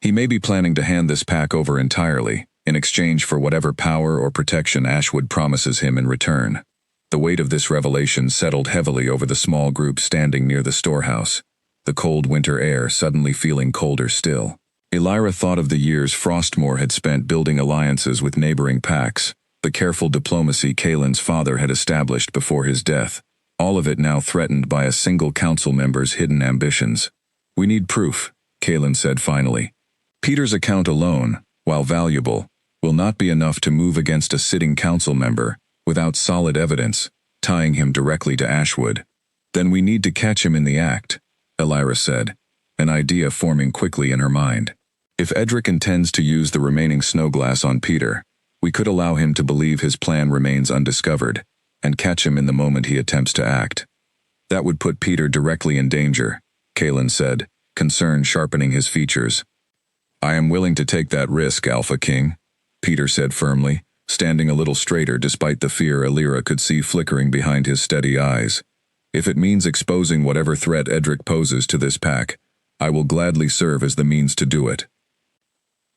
He may be planning to hand this pack over entirely, in exchange for whatever power or protection Ashwood promises him in return." The weight of this revelation settled heavily over the small group standing near the storehouse, the cold winter air suddenly feeling colder still. Elira thought of the years Frostmore had spent building alliances with neighboring packs, the careful diplomacy Kalen's father had established before his death, all of it now threatened by a single council member's hidden ambitions. "We need proof," Kalen said finally. "Peter's account alone, while valuable, will not be enough to move against a sitting council member without solid evidence tying him directly to Ashwood. Then we need to catch him in the act," Elira said, an idea forming quickly in her mind. "If Edric intends to use the remaining Snowglass on Peter, we could allow him to believe his plan remains undiscovered, and catch him in the moment he attempts to act. That would put Peter directly in danger," Kalen said, concern sharpening his features. "I am willing to take that risk, Alpha King," Peter said firmly, standing a little straighter despite the fear Elira could see flickering behind his steady eyes. "If it means exposing whatever threat Edric poses to this pack, I will gladly serve as the means to do it."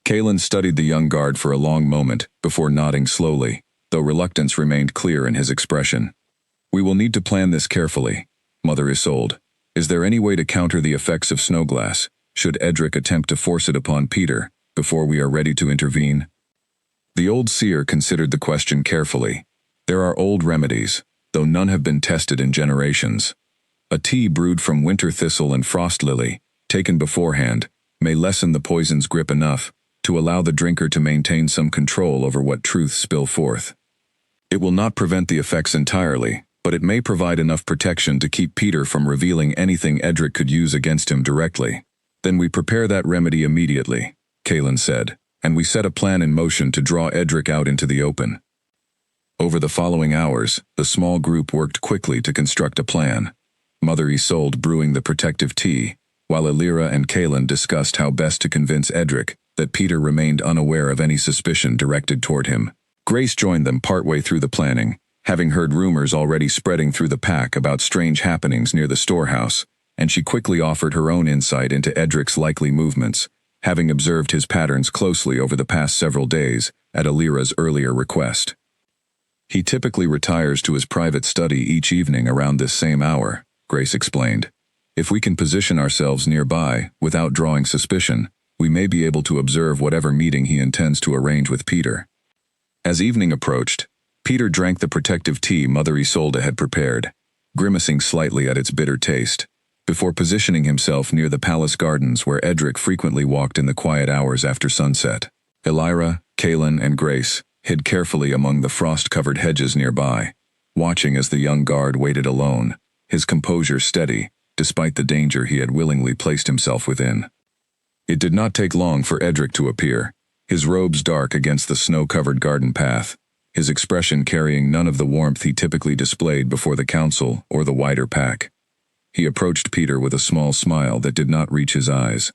Kalen studied the young guard for a long moment before nodding slowly, though reluctance remained clear in his expression. "We will need to plan this carefully, Mother Isolde. Is there any way to counter the effects of Snowglass, should Edric attempt to force it upon Peter, before we are ready to intervene?" The old seer considered the question carefully. "There are old remedies, though none have been tested in generations. A tea brewed from winter thistle and frost lily, taken beforehand, may lessen the poison's grip enough to allow the drinker to maintain some control over what truths spill forth. It will not prevent the effects entirely, but it may provide enough protection to keep Peter from revealing anything Edric could use against him directly. Then we prepare that remedy immediately," Kalen said, "and we set a plan in motion to draw Edric out into the open." Over the following hours, the small group worked quickly to construct a plan, Mother Isolde brewing the protective tea, while Elira and Kalen discussed how best to convince Edric that Peter remained unaware of any suspicion directed toward him. Grace joined them partway through the planning, having heard rumors already spreading through the pack about strange happenings near the storehouse, and she quickly offered her own insight into Edric's likely movements, having observed his patterns closely over the past several days at Elira's earlier request. "He typically retires to his private study each evening around this same hour," Grace explained. "If we can position ourselves nearby without drawing suspicion, we may be able to observe whatever meeting he intends to arrange with Peter." As evening approached, Peter drank the protective tea Mother Isolde had prepared, grimacing slightly at its bitter taste, before positioning himself near the palace gardens where Edric frequently walked in the quiet hours after sunset. Elira, Kalen, and Grace hid carefully among the frost-covered hedges nearby, watching as the young guard waited alone, his composure steady, despite the danger he had willingly placed himself within. It did not take long for Edric to appear, his robes dark against the snow-covered garden path, his expression carrying none of the warmth he typically displayed before the council or the wider pack. He approached Peter with a small smile that did not reach his eyes.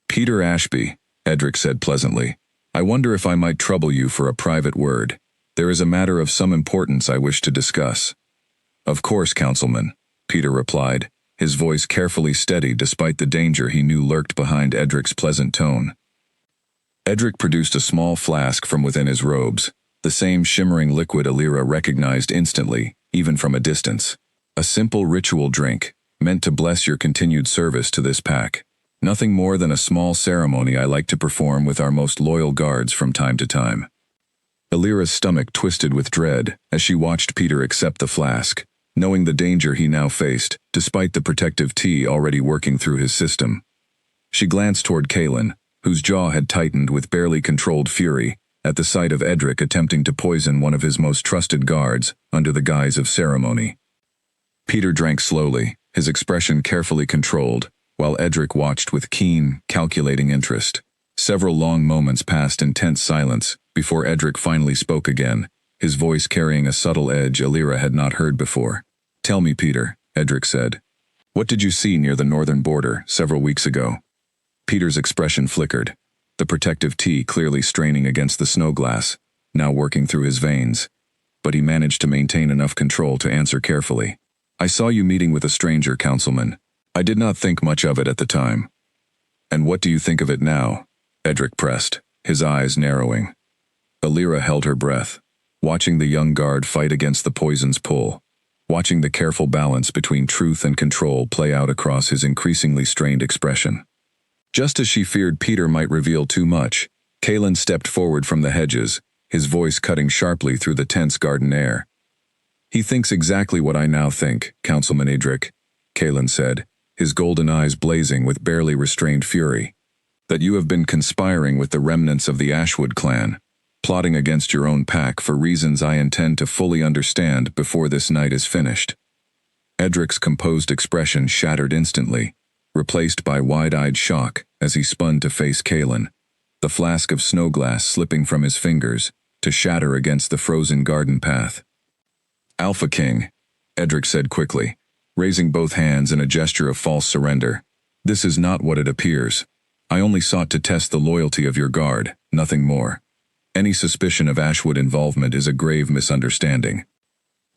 "Peter Ashby," Edric said pleasantly, "I wonder if I might trouble you for a private word. There is a matter of some importance I wish to discuss. Of course, Councilman, Peter replied, his voice carefully steady despite the danger he knew lurked behind Edric's pleasant tone. Edric produced a small flask from within his robes, the same shimmering liquid Alira recognized instantly, even from a distance. A simple ritual drink, meant to bless your continued service to this pack. Nothing more than a small ceremony I like to perform with our most loyal guards from time to time. Alira's stomach twisted with dread as she watched Peter accept the flask, knowing the danger he now faced, despite the protective tea already working through his system. She glanced toward Kaelin, whose jaw had tightened with barely controlled fury at the sight of Edric attempting to poison one of his most trusted guards under the guise of ceremony. Peter drank slowly, his expression carefully controlled, while Edric watched with keen, calculating interest. Several long moments passed in tense silence before Edric finally spoke again, his voice carrying a subtle edge Alira had not heard before. "Tell me, Peter," Edric said. "What did you see near the northern border several weeks ago?" Peter's expression flickered, the protective tea clearly straining against the Snowglass, now working through his veins. But he managed to maintain enough control to answer carefully. "I saw you meeting with a stranger, Councilman. I did not think much of it at the time." "And what do you think of it now?" Edric pressed, his eyes narrowing. Alira held her breath, watching the young guard fight against the poison's pull, watching the careful balance between truth and control play out across his increasingly strained expression. Just as she feared Peter might reveal too much, Kaelin stepped forward from the hedges, his voice cutting sharply through the tense garden air. "He thinks exactly what I now think, Councilman Edric," Kaelin said, his golden eyes blazing with barely restrained fury. "That you have been conspiring with the remnants of the Ashwood clan, plotting against your own pack for reasons I intend to fully understand before this night is finished." Edric's composed expression shattered instantly, replaced by wide-eyed shock as he spun to face Kaelin, the flask of Snowglass slipping from his fingers to shatter against the frozen garden path. "Alpha King," Edric said quickly, raising both hands in a gesture of false surrender. "This is not what it appears. I only sought to test the loyalty of your guard, nothing more. Any suspicion of Ashwood involvement is a grave misunderstanding."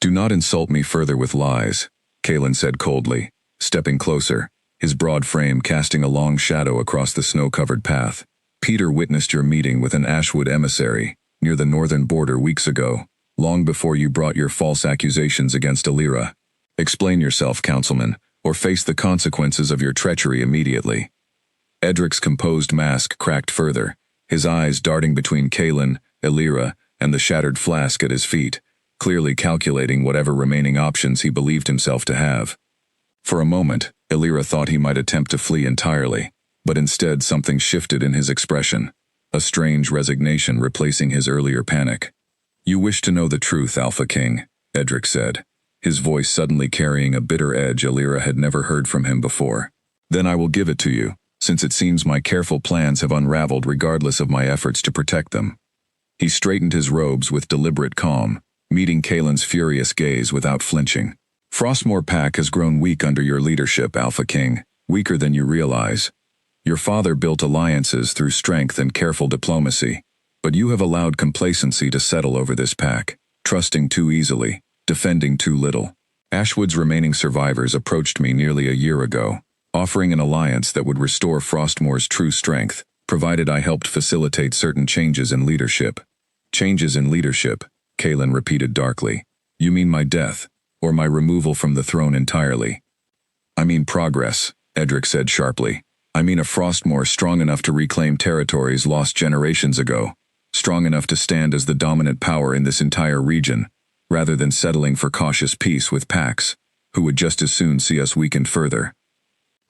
"Do not insult me further with lies," Kaelin said coldly, stepping closer, his broad frame casting a long shadow across the snow-covered path. "Peter witnessed your meeting with an Ashwood emissary near the northern border weeks ago, long before you brought your false accusations against Alira. Explain yourself, Councilman, or face the consequences of your treachery immediately." Edric's composed mask cracked further, his eyes darting between Kaelin, Alira, and the shattered flask at his feet, clearly calculating whatever remaining options he believed himself to have. For a moment, Alira thought he might attempt to flee entirely, but instead something shifted in his expression, a strange resignation replacing his earlier panic. "You wish to know the truth, Alpha King," Edric said, his voice suddenly carrying a bitter edge Alira had never heard from him before. "Then I will give it to you, since it seems my careful plans have unraveled regardless of my efforts to protect them." He straightened his robes with deliberate calm, meeting Kaelin's furious gaze without flinching. "Frostmoor Pack has grown weak under your leadership, Alpha King, weaker than you realize. Your father built alliances through strength and careful diplomacy, but you have allowed complacency to settle over this pack, trusting too easily, defending too little. Ashwood's remaining survivors approached me nearly a year ago, offering an alliance that would restore Frostmoor's true strength, provided I helped facilitate certain changes in leadership." "Changes in leadership," Kaelin repeated darkly. "You mean my death, or my removal from the throne entirely?" "I mean progress," Edric said sharply. "I mean a Frostmoor strong enough to reclaim territories lost generations ago, strong enough to stand as the dominant power in this entire region, rather than settling for cautious peace with packs, who would just as soon see us weakened further."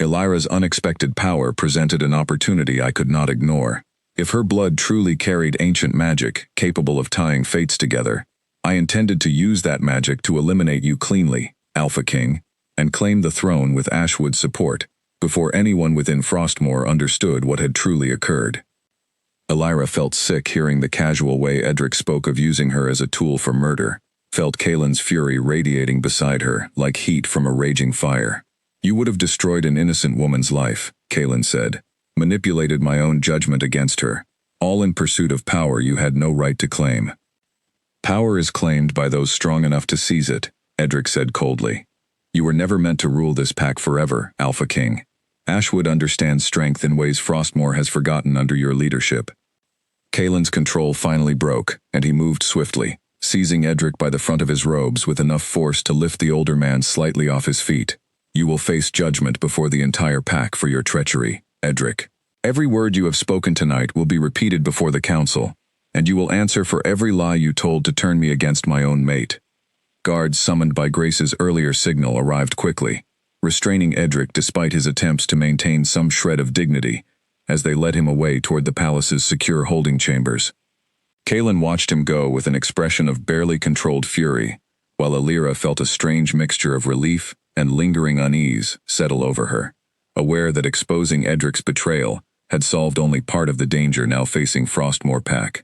Alira's unexpected power presented an opportunity I could not ignore. If her blood truly carried ancient magic capable of tying fates together, I intended to use that magic to eliminate you cleanly, Alpha King, and claim the throne with Ashwood's support, before anyone within Frostmoor understood what had truly occurred. Alira felt sick hearing the casual way Edric spoke of using her as a tool for murder, felt Kaelin's fury radiating beside her like heat from a raging fire. "You would have destroyed an innocent woman's life," Kaelin said, "manipulated my own judgment against her, all in pursuit of power you had no right to claim." Power is claimed by those strong enough to seize it, Edric said coldly. You were never meant to rule this pack forever, Alpha King. Ashwood understands strength in ways Frostmore has forgotten under your leadership. Kaelin's control finally broke, and he moved swiftly, seizing Edric by the front of his robes with enough force to lift the older man slightly off his feet. You will face judgment before the entire pack for your treachery, Edric. Every word you have spoken tonight will be repeated before the council, and you will answer for every lie you told to turn me against my own mate. Guards summoned by Grace's earlier signal arrived quickly, restraining Edric despite his attempts to maintain some shred of dignity, as they led him away toward the palace's secure holding chambers. Kaelin watched him go with an expression of barely controlled fury, while Alira felt a strange mixture of relief and lingering unease settle over her, aware that exposing Edric's betrayal had solved only part of the danger now facing Frostmore pack.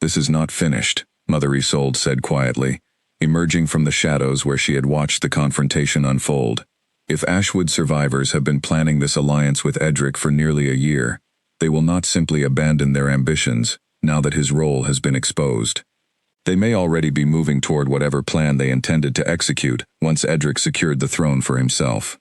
This is not finished, Mother Isolde said quietly, emerging from the shadows where she had watched the confrontation unfold. If Ashwood survivors have been planning this alliance with Edric for nearly a year, they will not simply abandon their ambitions now that his role has been exposed. They may already be moving toward whatever plan they intended to execute once Edric secured the throne for himself.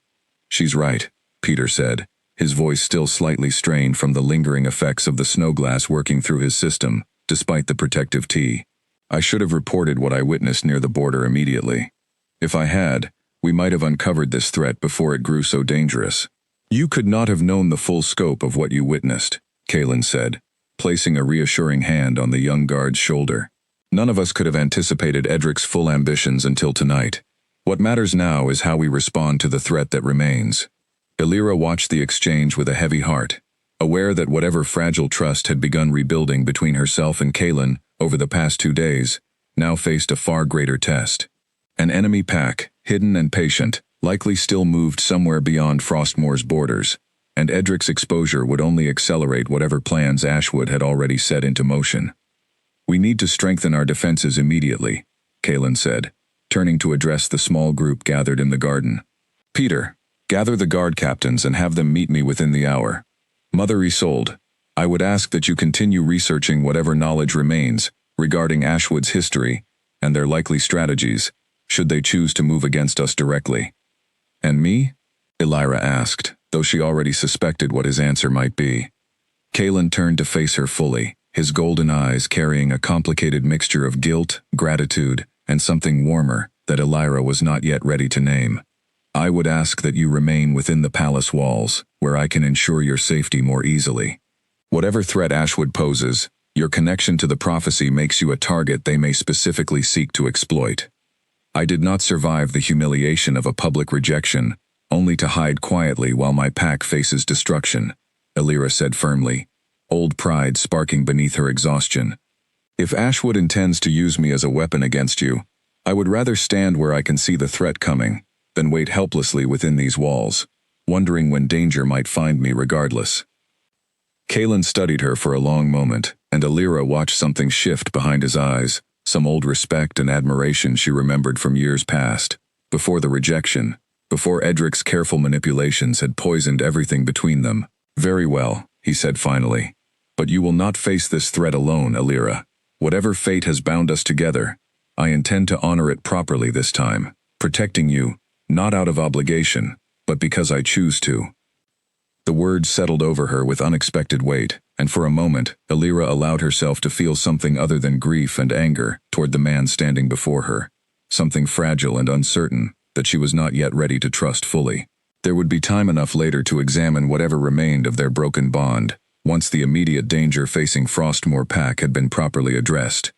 She's right, Peter said, his voice still slightly strained from the lingering effects of the Snowglass working through his system, despite the protective tea. I should have reported what I witnessed near the border immediately. If I had, we might have uncovered this threat before it grew so dangerous. You could not have known the full scope of what you witnessed, Kaelin said, placing a reassuring hand on the young guard's shoulder. None of us could have anticipated Edric's full ambitions until tonight. What matters now is how we respond to the threat that remains. Alira watched the exchange with a heavy heart, aware that whatever fragile trust had begun rebuilding between herself and Kaelin over the past 2 days now faced a far greater test. An enemy pack, hidden and patient, likely still moved somewhere beyond Frostmore's borders, and Edric's exposure would only accelerate whatever plans Ashwood had already set into motion. We need to strengthen our defenses immediately, Kaelin said, turning to address the small group gathered in the garden. Peter, gather the guard captains and have them meet me within the hour. Mother Isolde, I would ask that you continue researching whatever knowledge remains regarding Ashwood's history and their likely strategies, should they choose to move against us directly. And me? Alira asked, though she already suspected what his answer might be. Kaelin turned to face her fully, his golden eyes carrying a complicated mixture of guilt, gratitude, and something warmer that Alira was not yet ready to name. I would ask that you remain within the palace walls, where I can ensure your safety more easily. Whatever threat Ashwood poses, your connection to the prophecy makes you a target they may specifically seek to exploit. I did not survive the humiliation of a public rejection, only to hide quietly while my pack faces destruction, Alira said firmly, old pride sparking beneath her exhaustion. If Ashwood intends to use me as a weapon against you, I would rather stand where I can see the threat coming than wait helplessly within these walls, wondering when danger might find me regardless. Kaelin studied her for a long moment, and Alira watched something shift behind his eyes, some old respect and admiration she remembered from years past, before the rejection, before Edric's careful manipulations had poisoned everything between them. Very well, he said finally. But you will not face this threat alone, Alira. Whatever fate has bound us together, I intend to honor it properly this time, protecting you, not out of obligation, but because I choose to. The words settled over her with unexpected weight, and for a moment, Alira allowed herself to feel something other than grief and anger toward the man standing before her, something fragile and uncertain that she was not yet ready to trust fully. There would be time enough later to examine whatever remained of their broken bond, once the immediate danger facing Frostmore pack had been properly addressed.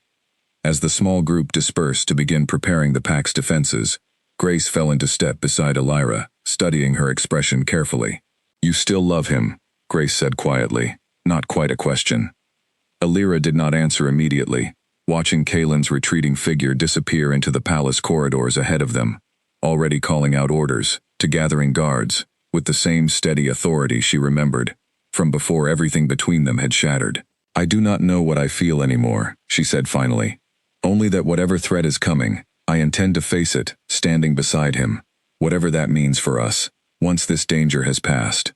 As the small group dispersed to begin preparing the pack's defenses, Grace fell into step beside Alira, studying her expression carefully. You still love him, Grace said quietly, not quite a question. Alira did not answer immediately, watching Kaelin's retreating figure disappear into the palace corridors ahead of them, already calling out orders to gathering guards, with the same steady authority she remembered from before everything between them had shattered. I do not know what I feel anymore, she said finally. Only that whatever threat is coming, I intend to face it, standing beside him, whatever that means for us, once this danger has passed.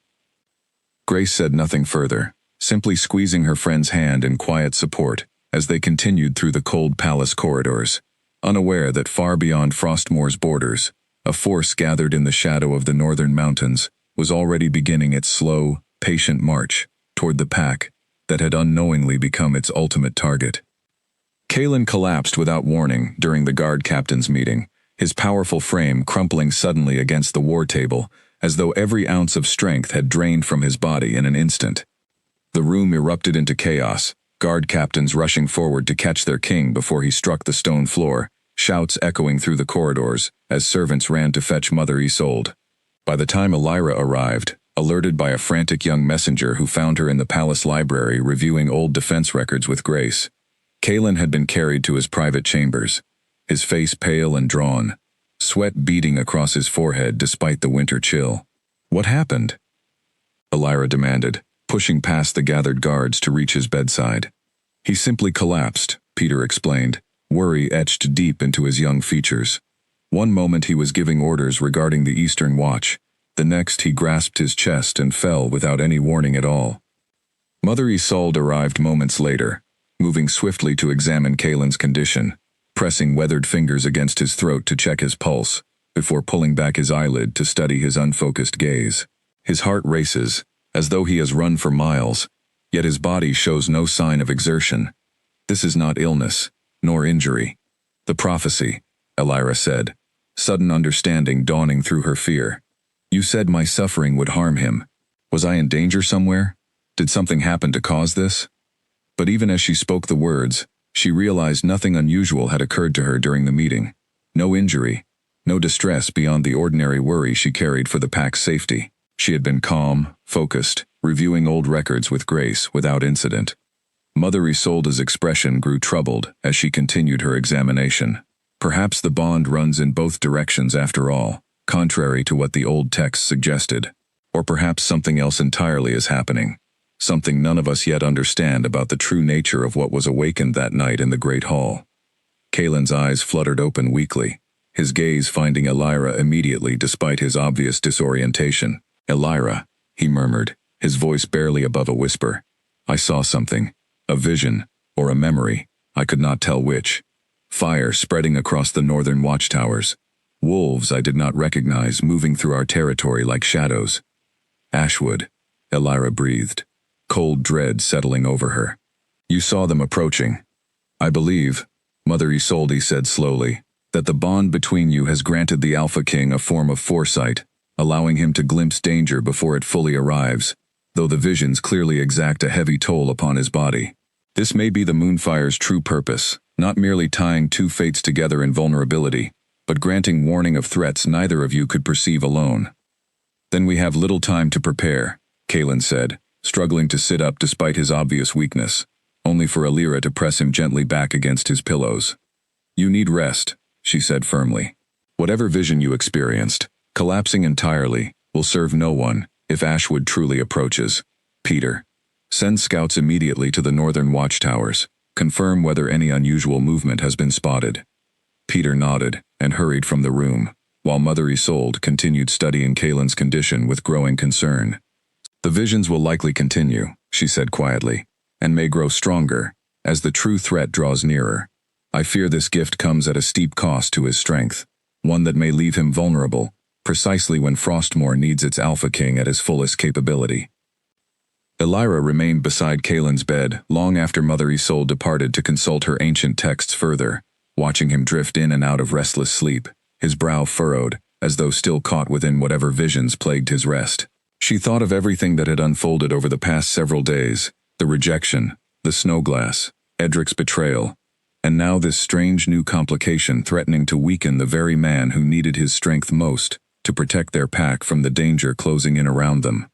Grace said nothing further, simply squeezing her friend's hand in quiet support, as they continued through the cold palace corridors, unaware that far beyond Frostmore's borders, a force gathered in the shadow of the northern mountains was already beginning its slow, patient march toward the pack that had unknowingly become its ultimate target. Kalen collapsed without warning during the guard captain's meeting, his powerful frame crumpling suddenly against the war table, as though every ounce of strength had drained from his body in an instant. The room erupted into chaos, guard captains rushing forward to catch their king before he struck the stone floor, shouts echoing through the corridors as servants ran to fetch Mother Isolde. By the time Elira arrived, alerted by a frantic young messenger who found her in the palace library reviewing old defense records with Grace, Kalen had been carried to his private chambers, his face pale and drawn, sweat beading across his forehead despite the winter chill. "What happened?" Elira demanded, pushing past the gathered guards to reach his bedside. "He simply collapsed," Peter explained, worry etched deep into his young features. One moment he was giving orders regarding the Eastern Watch, the next he grasped his chest and fell without any warning at all. Mother Isolde arrived moments later, moving swiftly to examine Kalen's condition, pressing weathered fingers against his throat to check his pulse, before pulling back his eyelid to study his unfocused gaze. His heart races, as though he has run for miles, yet his body shows no sign of exertion. "This is not illness, nor injury. The prophecy," Elira said, sudden understanding dawning through her fear. "You said my suffering would harm him. Was I in danger somewhere? Did something happen to cause this?" But even as she spoke the words, she realized nothing unusual had occurred to her during the meeting. No injury, no distress beyond the ordinary worry she carried for the pack's safety. She had been calm, focused, reviewing old records with Grace without incident. Mother Isolde's expression grew troubled as she continued her examination. Perhaps the bond runs in both directions after all, contrary to what the old text suggested. Or perhaps something else entirely is happening. Something none of us yet understand about the true nature of what was awakened that night in the Great Hall. Kalen's eyes fluttered open weakly, his gaze finding Elira immediately despite his obvious disorientation. "Elira," he murmured, his voice barely above a whisper. "I saw something. A vision, or a memory, I could not tell which. Fire spreading across the northern watchtowers. Wolves I did not recognize moving through our territory like shadows." "Ashwood," Elira breathed, cold dread settling over her. "You saw them approaching." "I believe," Mother Isolde said slowly, "that the bond between you has granted the Alpha King a form of foresight, allowing him to glimpse danger before it fully arrives, though the visions clearly exact a heavy toll upon his body. This may be the Moonfire's true purpose, not merely tying two fates together in vulnerability, but granting warning of threats neither of you could perceive alone." "Then we have little time to prepare," Kalen said, struggling to sit up despite his obvious weakness, only for Elira to press him gently back against his pillows. "You need rest," she said firmly. "Whatever vision you experienced, collapsing entirely, will serve no one if Ashwood truly approaches. Peter, send scouts immediately to the northern watchtowers, confirm whether any unusual movement has been spotted." Peter nodded and hurried from the room, while Mother Isolde continued studying Kalen's condition with growing concern. "The visions will likely continue," she said quietly, "and may grow stronger as the true threat draws nearer. I fear this gift comes at a steep cost to his strength, one that may leave him vulnerable, precisely when Frostmore needs its Alpha King at his fullest capability." Elira remained beside Kalen's bed long after Mother Isolde departed to consult her ancient texts further, watching him drift in and out of restless sleep, his brow furrowed, as though still caught within whatever visions plagued his rest. She thought of everything that had unfolded over the past several days, the rejection, the Snowglass, Edric's betrayal, and now this strange new complication threatening to weaken the very man who needed his strength most to protect their pack from the danger closing in around them.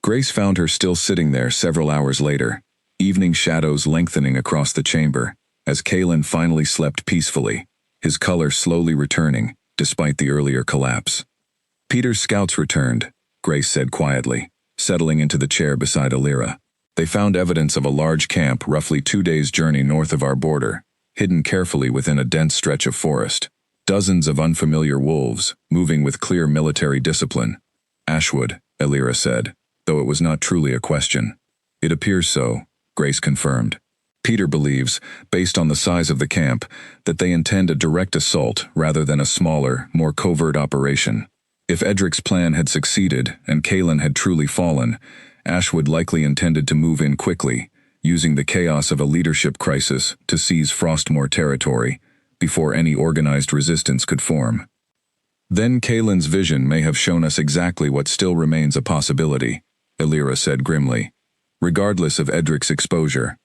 Grace found her still sitting there several hours later, evening shadows lengthening across the chamber, as Kalen finally slept peacefully, his color slowly returning, despite the earlier collapse. "Peter's scouts returned," Grace said quietly, settling into the chair beside Elira. "They found evidence of a large camp roughly 2 days' journey north of our border, hidden carefully within a dense stretch of forest. Dozens of unfamiliar wolves, moving with clear military discipline." "Ashwood," Elira said, though it was not truly a question. "It appears so," Grace confirmed. Peter believes, based on the size of the camp, that they intend a direct assault rather than a smaller, more covert operation. If Edric's plan had succeeded and Kaelin had truly fallen, Ashwood likely intended to move in quickly, using the chaos of a leadership crisis to seize Frostmoor territory before any organized resistance could form. Then Kaelin's vision may have shown us exactly what still remains a possibility, Illyra said grimly. Regardless of Edric's exposure,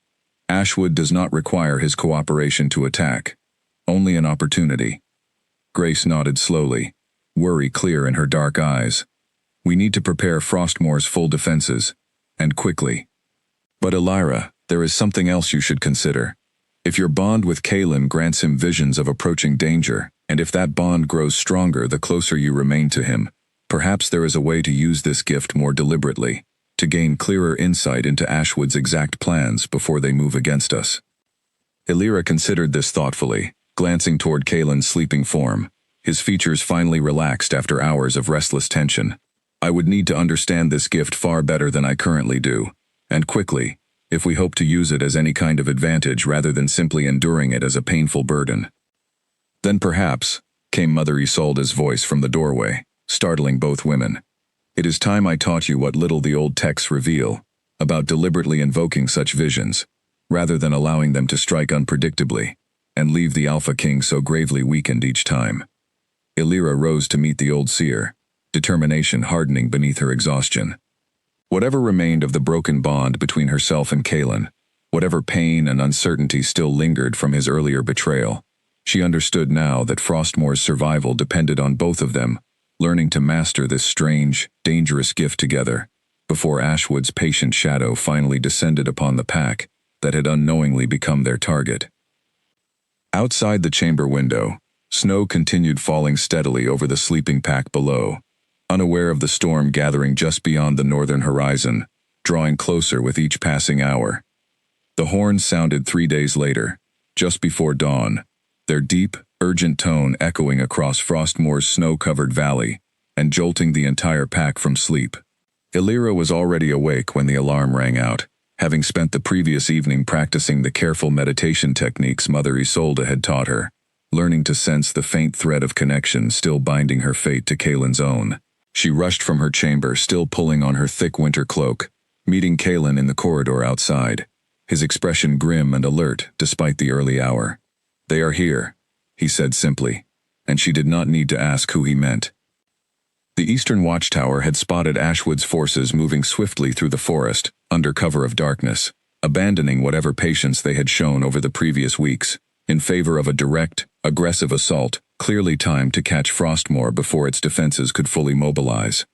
Ashwood does not require his cooperation to attack, only an opportunity. Grace nodded slowly, worry clear in her dark eyes. We need to prepare Frostmoor's full defenses, and quickly. But Illyra, there is something else you should consider. If your bond with Kaelin grants him visions of approaching danger, and if that bond grows stronger the closer you remain to him, perhaps there is a way to use this gift more deliberately, to gain clearer insight into Ashwood's exact plans before they move against us. Illyra considered this thoughtfully, glancing toward Kaelin's sleeping form, his features finally relaxed after hours of restless tension. I would need to understand this gift far better than I currently do, and quickly, if we hope to use it as any kind of advantage rather than simply enduring it as a painful burden. Then perhaps, came Mother Isolde's voice from the doorway, startling both women. It is time I taught you what little the old texts reveal, about deliberately invoking such visions, rather than allowing them to strike unpredictably, and leave the Alpha King so gravely weakened each time. Illyra rose to meet the old seer, determination hardening beneath her exhaustion. Whatever remained of the broken bond between herself and Kaelin, whatever pain and uncertainty still lingered from his earlier betrayal, she understood now that Frostmoor's survival depended on both of them, learning to master this strange, dangerous gift together, before Ashwood's patient shadow finally descended upon the pack that had unknowingly become their target. Outside the chamber window, snow continued falling steadily over the sleeping pack below, unaware of the storm gathering just beyond the northern horizon, drawing closer with each passing hour. The horns sounded 3 days later, just before dawn, their deep, urgent tone echoing across Frostmoor's snow-covered valley and jolting the entire pack from sleep. Illyra was already awake when the alarm rang out, having spent the previous evening practicing the careful meditation techniques Mother Isolde had taught her, learning to sense the faint thread of connection still binding her fate to Kaelin's own. She rushed from her chamber, still pulling on her thick winter cloak, meeting Kaelin in the corridor outside, his expression grim and alert despite the early hour. "They are here," he said simply, and she did not need to ask who he meant. The eastern watchtower had spotted Ashwood's forces moving swiftly through the forest, under cover of darkness, abandoning whatever patience they had shown over the previous weeks, in favor of a direct, aggressive assault, clearly timed to catch Frostmoor before its defenses could fully mobilize.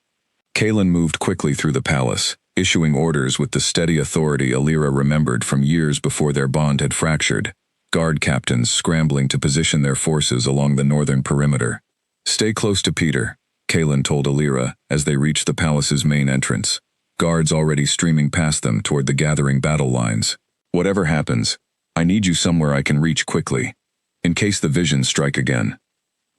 Kaelin moved quickly through the palace, issuing orders with the steady authority Illyra remembered from years before their bond had fractured, guard captains scrambling to position their forces along the northern perimeter. "Stay close to Peter," Kaelin told Illyra as they reached the palace's main entrance, guards already streaming past them toward the gathering battle lines. "Whatever happens, I need you somewhere I can reach quickly, in case the visions strike again."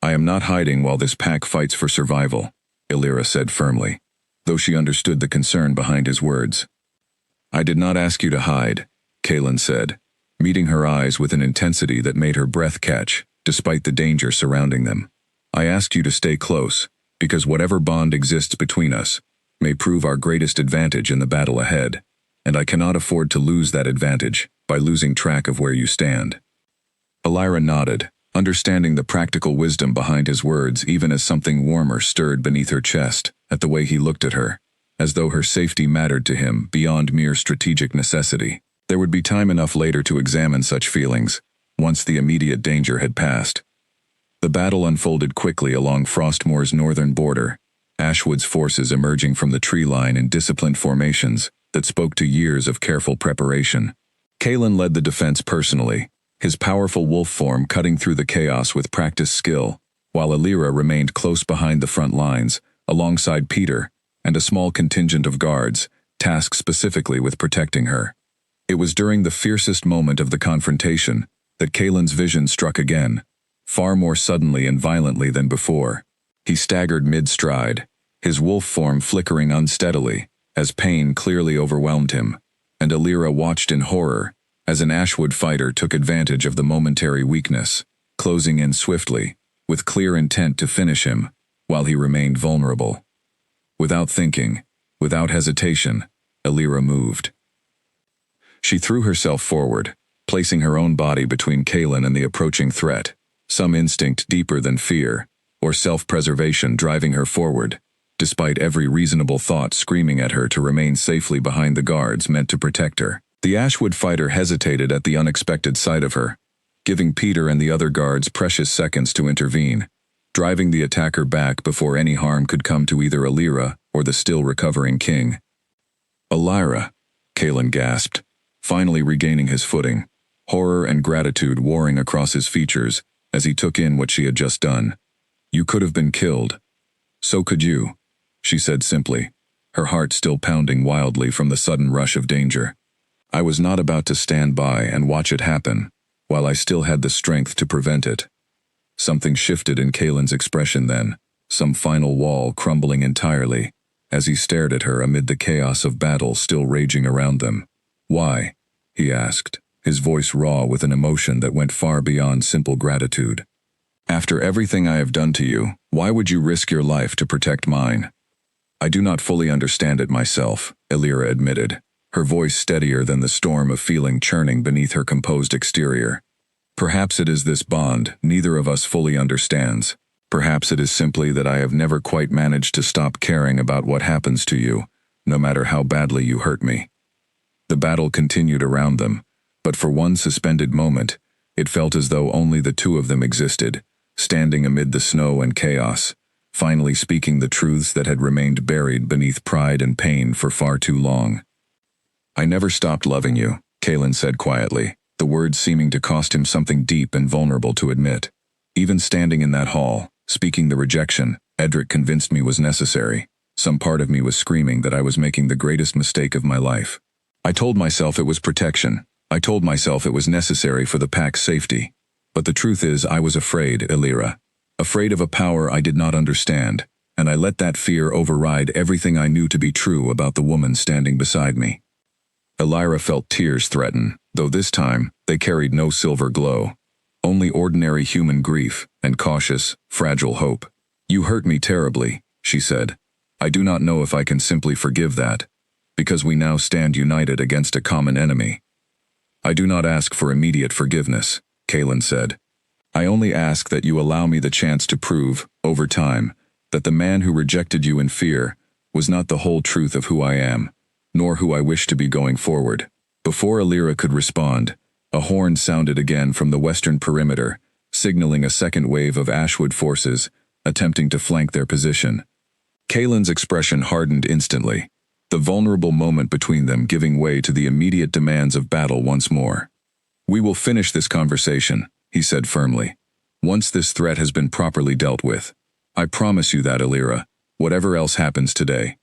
"I am not hiding while this pack fights for survival," Illyra said firmly, though she understood the concern behind his words. "I did not ask you to hide," Kaelin said, meeting her eyes with an intensity that made her breath catch, despite the danger surrounding them. "I asked you to stay close, because whatever bond exists between us may prove our greatest advantage in the battle ahead, and I cannot afford to lose that advantage by losing track of where you stand." Illyra nodded, understanding the practical wisdom behind his words even as something warmer stirred beneath her chest at the way he looked at her, as though her safety mattered to him beyond mere strategic necessity. There would be time enough later to examine such feelings, once the immediate danger had passed. The battle unfolded quickly along Frostmoor's northern border, Ashwood's forces emerging from the tree line in disciplined formations that spoke to years of careful preparation. Kaelin led the defense personally, his powerful wolf form cutting through the chaos with practiced skill, while Illyra remained close behind the front lines, alongside Peter and a small contingent of guards, tasked specifically with protecting her. It was during the fiercest moment of the confrontation that Kaelin's vision struck again, far more suddenly and violently than before. He staggered mid-stride, his wolf form flickering unsteadily, as pain clearly overwhelmed him, and Illyra watched in horror as an Ashwood fighter took advantage of the momentary weakness, closing in swiftly, with clear intent to finish him, while he remained vulnerable. Without thinking, without hesitation, Illyra moved. She threw herself forward, placing her own body between Kaelin and the approaching threat, some instinct deeper than fear, or self-preservation driving her forward, despite every reasonable thought screaming at her to remain safely behind the guards meant to protect her. The Ashwood fighter hesitated at the unexpected sight of her, giving Peter and the other guards precious seconds to intervene, driving the attacker back before any harm could come to either Illyra or the still recovering king. "Illyra," Kaelin gasped, finally regaining his footing, horror and gratitude warring across his features as he took in what she had just done. "You could have been killed. So could you," she said simply, her heart still pounding wildly from the sudden rush of danger. "I was not about to stand by and watch it happen, while I still had the strength to prevent it." Something shifted in Kaelin's expression then, some final wall crumbling entirely, as he stared at her amid the chaos of battle still raging around them. "Why?" he asked, his voice raw with an emotion that went far beyond simple gratitude. "After everything I have done to you, why would you risk your life to protect mine?" "I do not fully understand it myself," Illyra admitted, her voice steadier than the storm of feeling churning beneath her composed exterior. "Perhaps it is this bond neither of us fully understands. Perhaps it is simply that I have never quite managed to stop caring about what happens to you, no matter how badly you hurt me." The battle continued around them, but for one suspended moment, it felt as though only the two of them existed, standing amid the snow and chaos, finally speaking the truths that had remained buried beneath pride and pain for far too long. "I never stopped loving you," Kaelin said quietly, the words seeming to cost him something deep and vulnerable to admit. "Even standing in that hall, speaking the rejection Edric convinced me was necessary, some part of me was screaming that I was making the greatest mistake of my life. I told myself it was protection. I told myself it was necessary for the pack's safety. But the truth is I was afraid, Illyra. Afraid of a power I did not understand, and I let that fear override everything I knew to be true about the woman standing beside me." Illyra felt tears threaten, though this time they carried no silver glow. Only ordinary human grief and cautious, fragile hope. "You hurt me terribly," she said. "I do not know if I can simply forgive that, because we now stand united against a common enemy." "I do not ask for immediate forgiveness," Kaelin said. "I only ask that you allow me the chance to prove, over time, that the man who rejected you in fear was not the whole truth of who I am, nor who I wish to be going forward." Before Illyra could respond, a horn sounded again from the western perimeter, signaling a second wave of Ashwood forces, attempting to flank their position. Kaelin's expression hardened instantly, the vulnerable moment between them giving way to the immediate demands of battle once more. "We will finish this conversation," he said firmly, "once this threat has been properly dealt with. I promise you that, Illyra, whatever else happens today."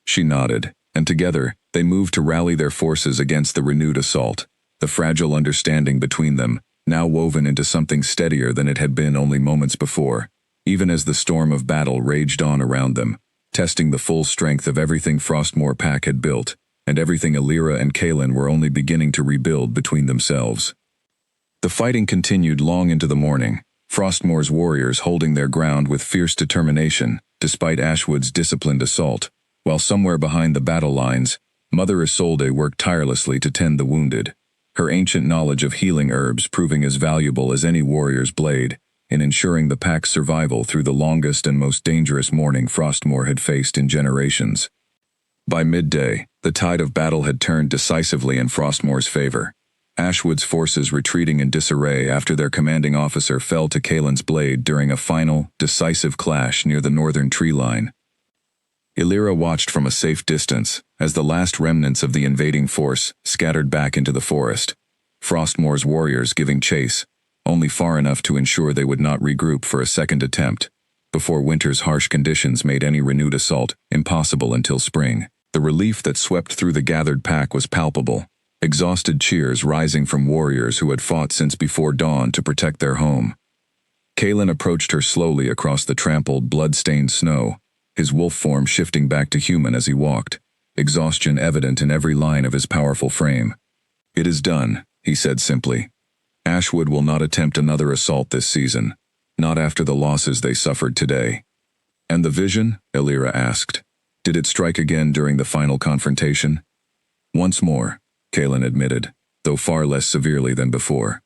She nodded, and together, they moved to rally their forces against the renewed assault, the fragile understanding between them, now woven into something steadier than it had been only moments before, even as the storm of battle raged on around them, testing the full strength of everything Frostmoor Pack had built, and everything Illyra and Kaelin were only beginning to rebuild between themselves. The fighting continued long into the morning, Frostmoor's warriors holding their ground with fierce determination, despite Ashwood's disciplined assault, while somewhere behind the battle lines, Mother Isolde worked tirelessly to tend the wounded, her ancient knowledge of healing herbs proving as valuable as any warrior's blade in ensuring the pack's survival through the longest and most dangerous morning Frostmoor had faced in generations. By midday, the tide of battle had turned decisively in Frostmoor's favor, Ashwood's forces retreating in disarray after their commanding officer fell to Kaelin's blade during a final, decisive clash near the northern tree line. Illyra watched from a safe distance as the last remnants of the invading force scattered back into the forest, Frostmoor's warriors giving chase, only far enough to ensure they would not regroup for a second attempt, before winter's harsh conditions made any renewed assault impossible until spring. The relief that swept through the gathered pack was palpable, exhausted cheers rising from warriors who had fought since before dawn to protect their home. Kaelin approached her slowly across the trampled, blood-stained snow, his wolf form shifting back to human as he walked, exhaustion evident in every line of his powerful frame. "It is done," he said simply. "Ashwood will not attempt another assault this season, not after the losses they suffered today." "And the vision?" Elira asked. "Did it strike again during the final confrontation?" "Once more," Kalen admitted, though far less severely than before.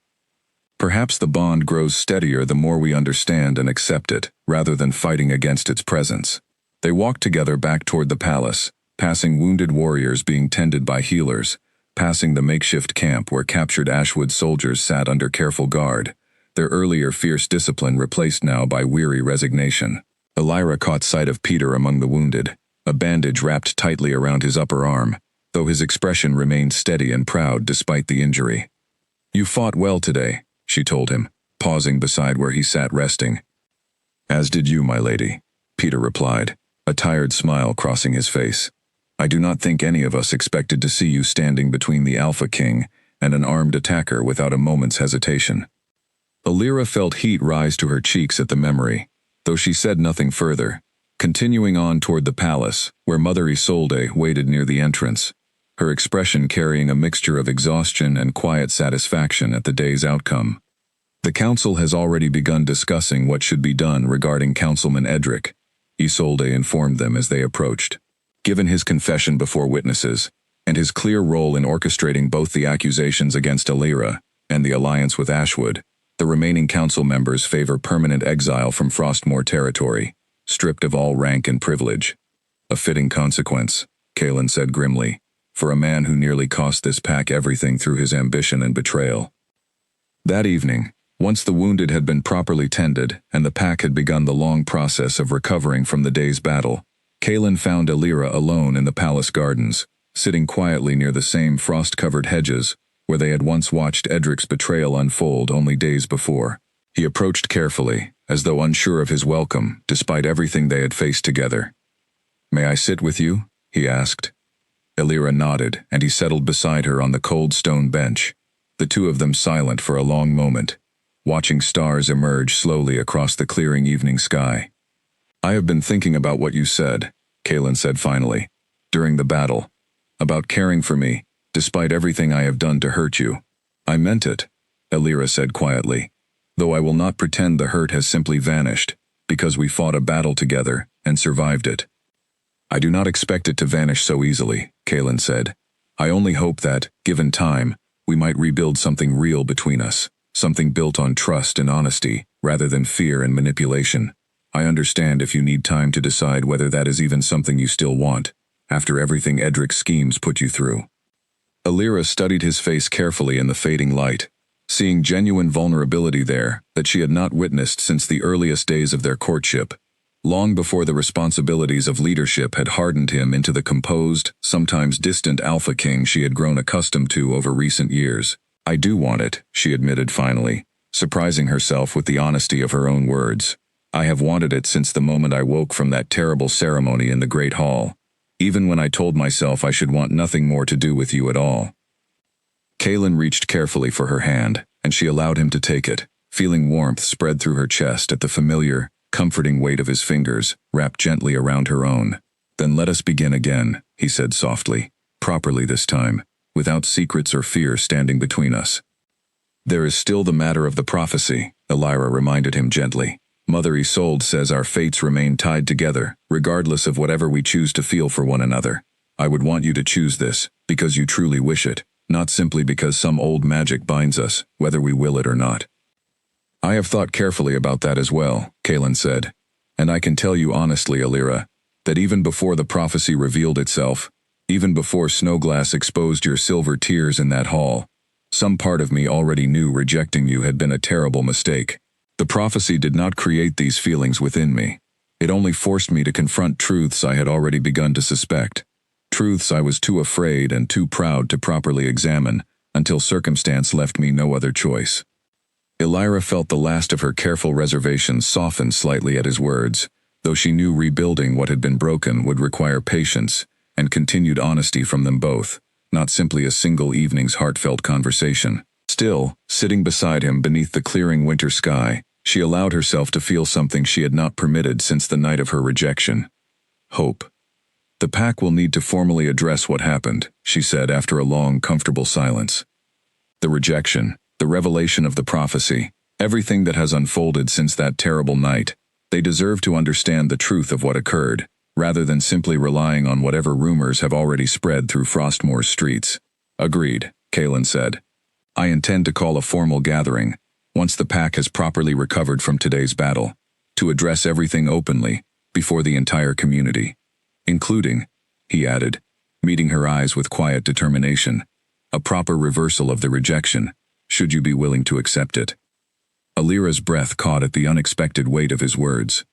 "Perhaps the bond grows steadier the more we understand and accept it, rather than fighting against its presence." They walked together back toward the palace, passing wounded warriors being tended by healers, passing the makeshift camp where captured Ashwood soldiers sat under careful guard, their earlier fierce discipline replaced now by weary resignation. Elira caught sight of Peter among the wounded, a bandage wrapped tightly around his upper arm, though his expression remained steady and proud despite the injury. "You fought well today," she told him, pausing beside where he sat resting. "As did you, my lady," Peter replied, a tired smile crossing his face. "I do not think any of us expected to see you standing between the Alpha King and an armed attacker without a moment's hesitation." Elira felt heat rise to her cheeks at the memory, though she said nothing further, continuing on toward the palace, where Mother Isolde waited near the entrance, her expression carrying a mixture of exhaustion and quiet satisfaction at the day's outcome. "The council has already begun discussing what should be done regarding Councilman Edric," Isolde informed them as they approached. Given his confession before witnesses, and his clear role in orchestrating both the accusations against Elira and the alliance with Ashwood, the remaining council members favor permanent exile from Frostmoor territory, stripped of all rank and privilege. "A fitting consequence," Kalen said grimly, "for a man who nearly cost this pack everything through his ambition and betrayal." That evening, once the wounded had been properly tended and the pack had begun the long process of recovering from the day's battle, Kalen found Elira alone in the palace gardens, sitting quietly near the same frost-covered hedges where they had once watched Edric's betrayal unfold only days before. He approached carefully, as though unsure of his welcome, despite everything they had faced together. "May I sit with you?" he asked. Elira nodded, and he settled beside her on the cold stone bench, the two of them silent for a long moment, watching stars emerge slowly across the clearing evening sky. "I have been thinking about what you said," Kalen said finally, "during the battle, about caring for me, despite everything I have done to hurt you." "I meant it," Elira said quietly, "though I will not pretend the hurt has simply vanished, because we fought a battle together and survived it." "I do not expect it to vanish so easily," Kalen said. "I only hope that, given time, we might rebuild something real between us, something built on trust and honesty, rather than fear and manipulation. I understand if you need time to decide whether that is even something you still want, after everything Edric's schemes put you through." Elira studied his face carefully in the fading light, seeing genuine vulnerability there that she had not witnessed since the earliest days of their courtship, long before the responsibilities of leadership had hardened him into the composed, sometimes distant Alpha King she had grown accustomed to over recent years. "I do want it," she admitted finally, surprising herself with the honesty of her own words. "I have wanted it since the moment I woke from that terrible ceremony in the Great Hall, even when I told myself I should want nothing more to do with you at all." Kalen reached carefully for her hand, and she allowed him to take it, feeling warmth spread through her chest at the familiar, comforting weight of his fingers, wrapped gently around her own. "Then let us begin again," he said softly, "properly this time, without secrets or fear standing between us." "There is still the matter of the prophecy," Elira reminded him gently. "Mother Isolde says our fates remain tied together, regardless of whatever we choose to feel for one another. I would want you to choose this, because you truly wish it, not simply because some old magic binds us, whether we will it or not." "I have thought carefully about that as well," Kalen said. "And I can tell you honestly, Elira, that even before the prophecy revealed itself, even before Snowglass exposed your silver tears in that hall, some part of me already knew rejecting you had been a terrible mistake. The prophecy did not create these feelings within me. It only forced me to confront truths I had already begun to suspect, truths I was too afraid and too proud to properly examine, until circumstance left me no other choice." Elira felt the last of her careful reservations soften slightly at his words, though she knew rebuilding what had been broken would require patience and continued honesty from them both, not simply a single evening's heartfelt conversation. Still, sitting beside him beneath the clearing winter sky, she allowed herself to feel something she had not permitted since the night of her rejection. Hope. "The pack will need to formally address what happened," she said after a long, comfortable silence. The rejection, the revelation of the prophecy, everything that has unfolded since that terrible night. They deserve to understand the truth of what occurred, rather than simply relying on whatever rumors have already spread through Frostmour's streets. Agreed, Kaelin said. I intend to call a formal gathering, once the pack has properly recovered from today's battle, to address everything openly, before the entire community. Including, he added, meeting her eyes with quiet determination, a proper reversal of the rejection, should you be willing to accept it. Alira's breath caught at the unexpected weight of his words.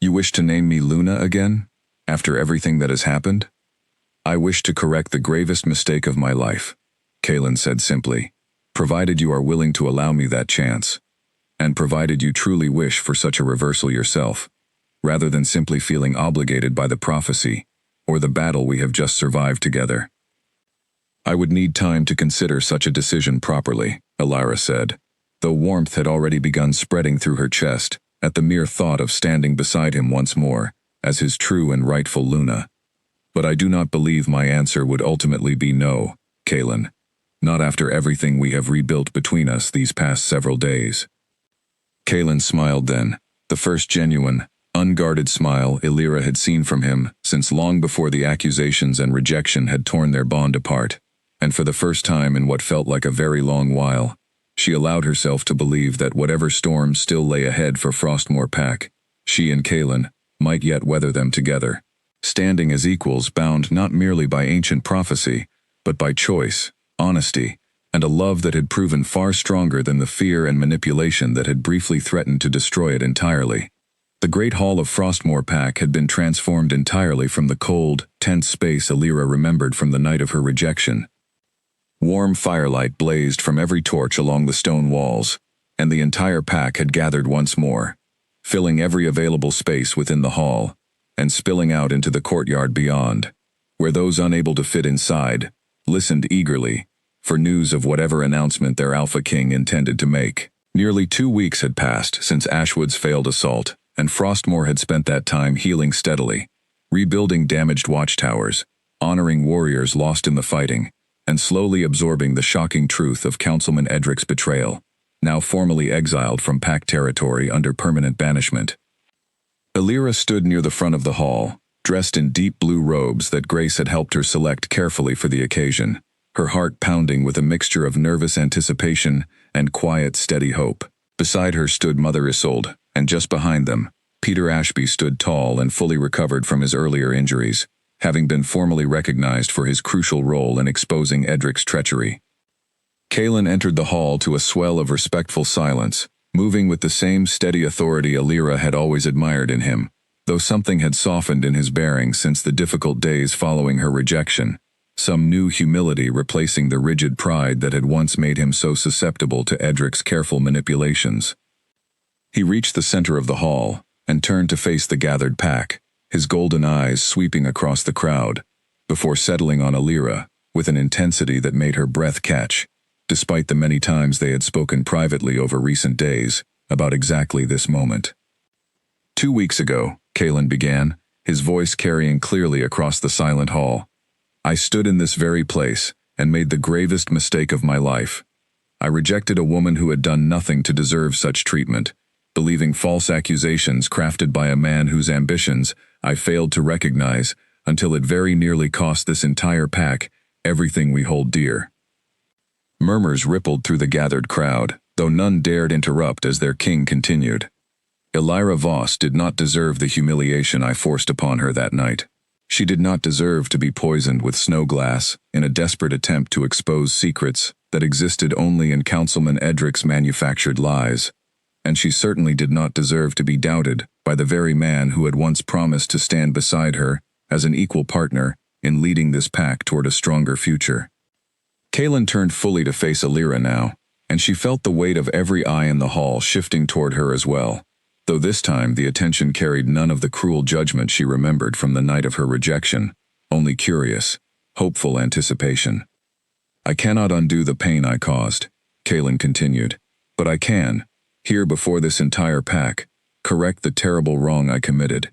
You wish to name me Luna again, after everything that has happened? I wish to correct the gravest mistake of my life, Kaelin said simply, provided you are willing to allow me that chance, and provided you truly wish for such a reversal yourself, rather than simply feeling obligated by the prophecy, or the battle we have just survived together. I would need time to consider such a decision properly, Alira said, though warmth had already begun spreading through her chest at the mere thought of standing beside him once more, as his true and rightful Luna. But I do not believe my answer would ultimately be no, Kaelin, not after everything we have rebuilt between us these past several days. Kaelin smiled then, the first genuine, unguarded smile Alira had seen from him since long before the accusations and rejection had torn their bond apart, and for the first time in what felt like a very long while, she allowed herself to believe that whatever storms still lay ahead for Frostmour Pack, she and Kaelin might yet weather them together, standing as equals bound not merely by ancient prophecy, but by choice, honesty, and a love that had proven far stronger than the fear and manipulation that had briefly threatened to destroy it entirely. The great hall of Frostmour Pack had been transformed entirely from the cold, tense space Alira remembered from the night of her rejection. Warm firelight blazed from every torch along the stone walls, and the entire pack had gathered once more, filling every available space within the hall, and spilling out into the courtyard beyond, where those unable to fit inside listened eagerly for news of whatever announcement their Alpha King intended to make. Nearly 2 weeks had passed since Ashwood's failed assault, and Frostmour had spent that time healing steadily, rebuilding damaged watchtowers, honoring warriors lost in the fighting, and slowly absorbing the shocking truth of Councilman Edric's betrayal, now formally exiled from Pack territory under permanent banishment. Alira stood near the front of the hall, dressed in deep blue robes that Grace had helped her select carefully for the occasion, her heart pounding with a mixture of nervous anticipation and quiet, steady hope. Beside her stood Mother Isolde, and just behind them, Peter Ashby stood tall and fully recovered from his earlier injuries, having been formally recognized for his crucial role in exposing Edric's treachery. Kaelin entered the hall to a swell of respectful silence, moving with the same steady authority Alira had always admired in him, though something had softened in his bearing since the difficult days following her rejection, some new humility replacing the rigid pride that had once made him so susceptible to Edric's careful manipulations. He reached the center of the hall and turned to face the gathered pack, his golden eyes sweeping across the crowd, before settling on Alira with an intensity that made her breath catch, despite the many times they had spoken privately over recent days about exactly this moment. 2 weeks ago, Kaelin began, his voice carrying clearly across the silent hall, I stood in this very place and made the gravest mistake of my life. I rejected a woman who had done nothing to deserve such treatment, believing false accusations crafted by a man whose ambitions I failed to recognize until it very nearly cost this entire pack everything we hold dear. Murmurs rippled through the gathered crowd, though none dared interrupt as their king continued. Alira Voss did not deserve the humiliation I forced upon her that night. She did not deserve to be poisoned with Snowglass in a desperate attempt to expose secrets that existed only in Councilman Edric's manufactured lies, and she certainly did not deserve to be doubted by the very man who had once promised to stand beside her as an equal partner in leading this pack toward a stronger future. Kaelin turned fully to face Alira now, and she felt the weight of every eye in the hall shifting toward her as well, though this time the attention carried none of the cruel judgment she remembered from the night of her rejection, only curious, hopeful anticipation. I cannot undo the pain I caused, Kaelin continued, but I can, here before this entire pack, correct the terrible wrong I committed.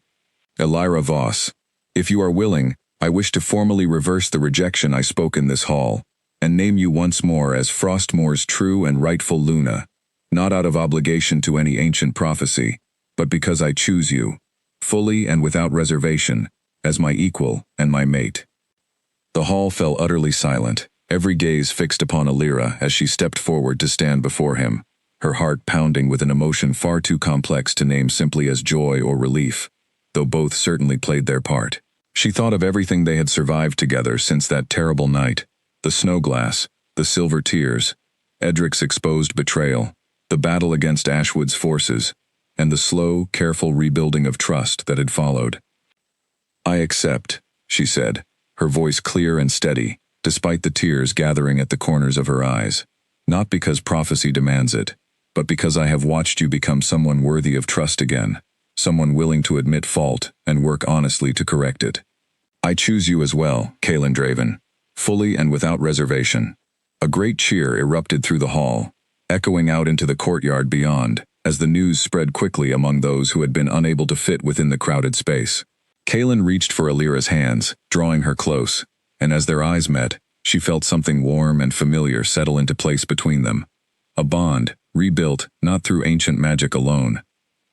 Alira Voss, if you are willing, I wish to formally reverse the rejection I spoke in this hall, and name you once more as Frostmore's true and rightful Luna, not out of obligation to any ancient prophecy, but because I choose you, fully and without reservation, as my equal and my mate." The hall fell utterly silent, every gaze fixed upon Alira as she stepped forward to stand before him, her heart pounding with an emotion far too complex to name simply as joy or relief, though both certainly played their part. She thought of everything they had survived together since that terrible night: the Snowglass, the silver tears, Edric's exposed betrayal, the battle against Ashwood's forces, and the slow, careful rebuilding of trust that had followed. "I accept," she said, her voice clear and steady, despite the tears gathering at the corners of her eyes. "Not because prophecy demands it, but because I have watched you become someone worthy of trust again, someone willing to admit fault and work honestly to correct it. I choose you as well, Kaelin Draven, fully and without reservation." A great cheer erupted through the hall, echoing out into the courtyard beyond, as the news spread quickly among those who had been unable to fit within the crowded space. Kaelin reached for Alira's hands, drawing her close, and as their eyes met, she felt something warm and familiar settle into place between them. A bond, rebuilt not through ancient magic alone,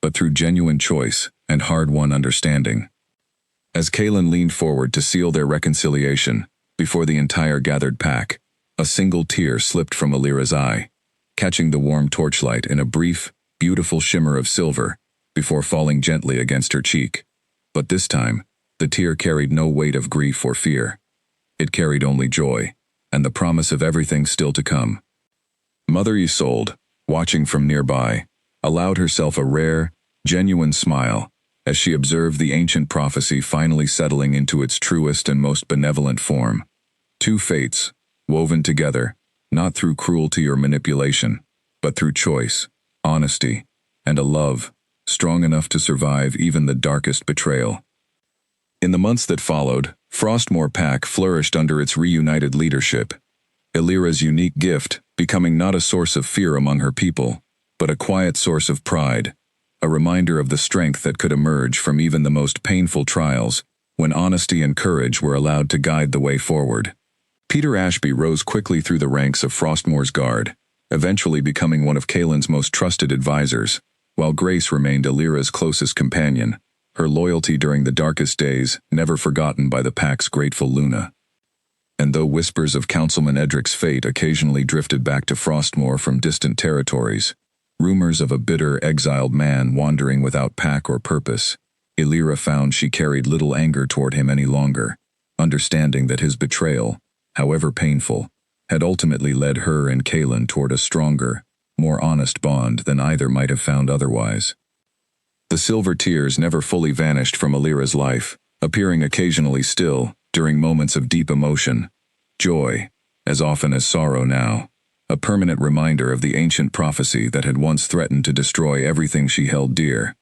but through genuine choice and hard-won understanding. As Kaelin leaned forward to seal their reconciliation, before the entire gathered pack, a single tear slipped from Alira's eye, catching the warm torchlight in a brief, beautiful shimmer of silver, before falling gently against her cheek. But this time, the tear carried no weight of grief or fear. It carried only joy, and the promise of everything still to come. Mother Isolde, watching from nearby, allowed herself a rare, genuine smile as she observed the ancient prophecy finally settling into its truest and most benevolent form. Two fates, woven together, not through cruelty or manipulation, but through choice, honesty, and a love strong enough to survive even the darkest betrayal. In the months that followed, Frostmore Pack flourished under its reunited leadership, Alira's unique gift becoming not a source of fear among her people, but a quiet source of pride, a reminder of the strength that could emerge from even the most painful trials, when honesty and courage were allowed to guide the way forward. Peter Ashby rose quickly through the ranks of Frostmore's guard, eventually becoming one of Kaelin's most trusted advisors, while Grace remained Alira's closest companion, her loyalty during the darkest days never forgotten by the pack's grateful Luna. And though whispers of Councilman Edric's fate occasionally drifted back to Frostmore from distant territories, rumors of a bitter, exiled man wandering without pack or purpose, Alira found she carried little anger toward him any longer, understanding that his betrayal, however painful, had ultimately led her and Kaelin toward a stronger, more honest bond than either might have found otherwise. The silver tears never fully vanished from Alira's life, appearing occasionally still, during moments of deep emotion. Joy, as often as sorrow now, a permanent reminder of the ancient prophecy that had once threatened to destroy everything she held dear,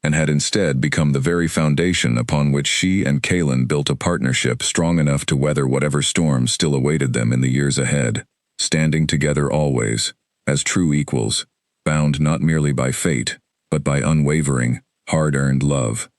and had instead become the very foundation upon which she and Kaelin built a partnership strong enough to weather whatever storms still awaited them in the years ahead, standing together always, as true equals, bound not merely by fate, but by unwavering, hard-earned love.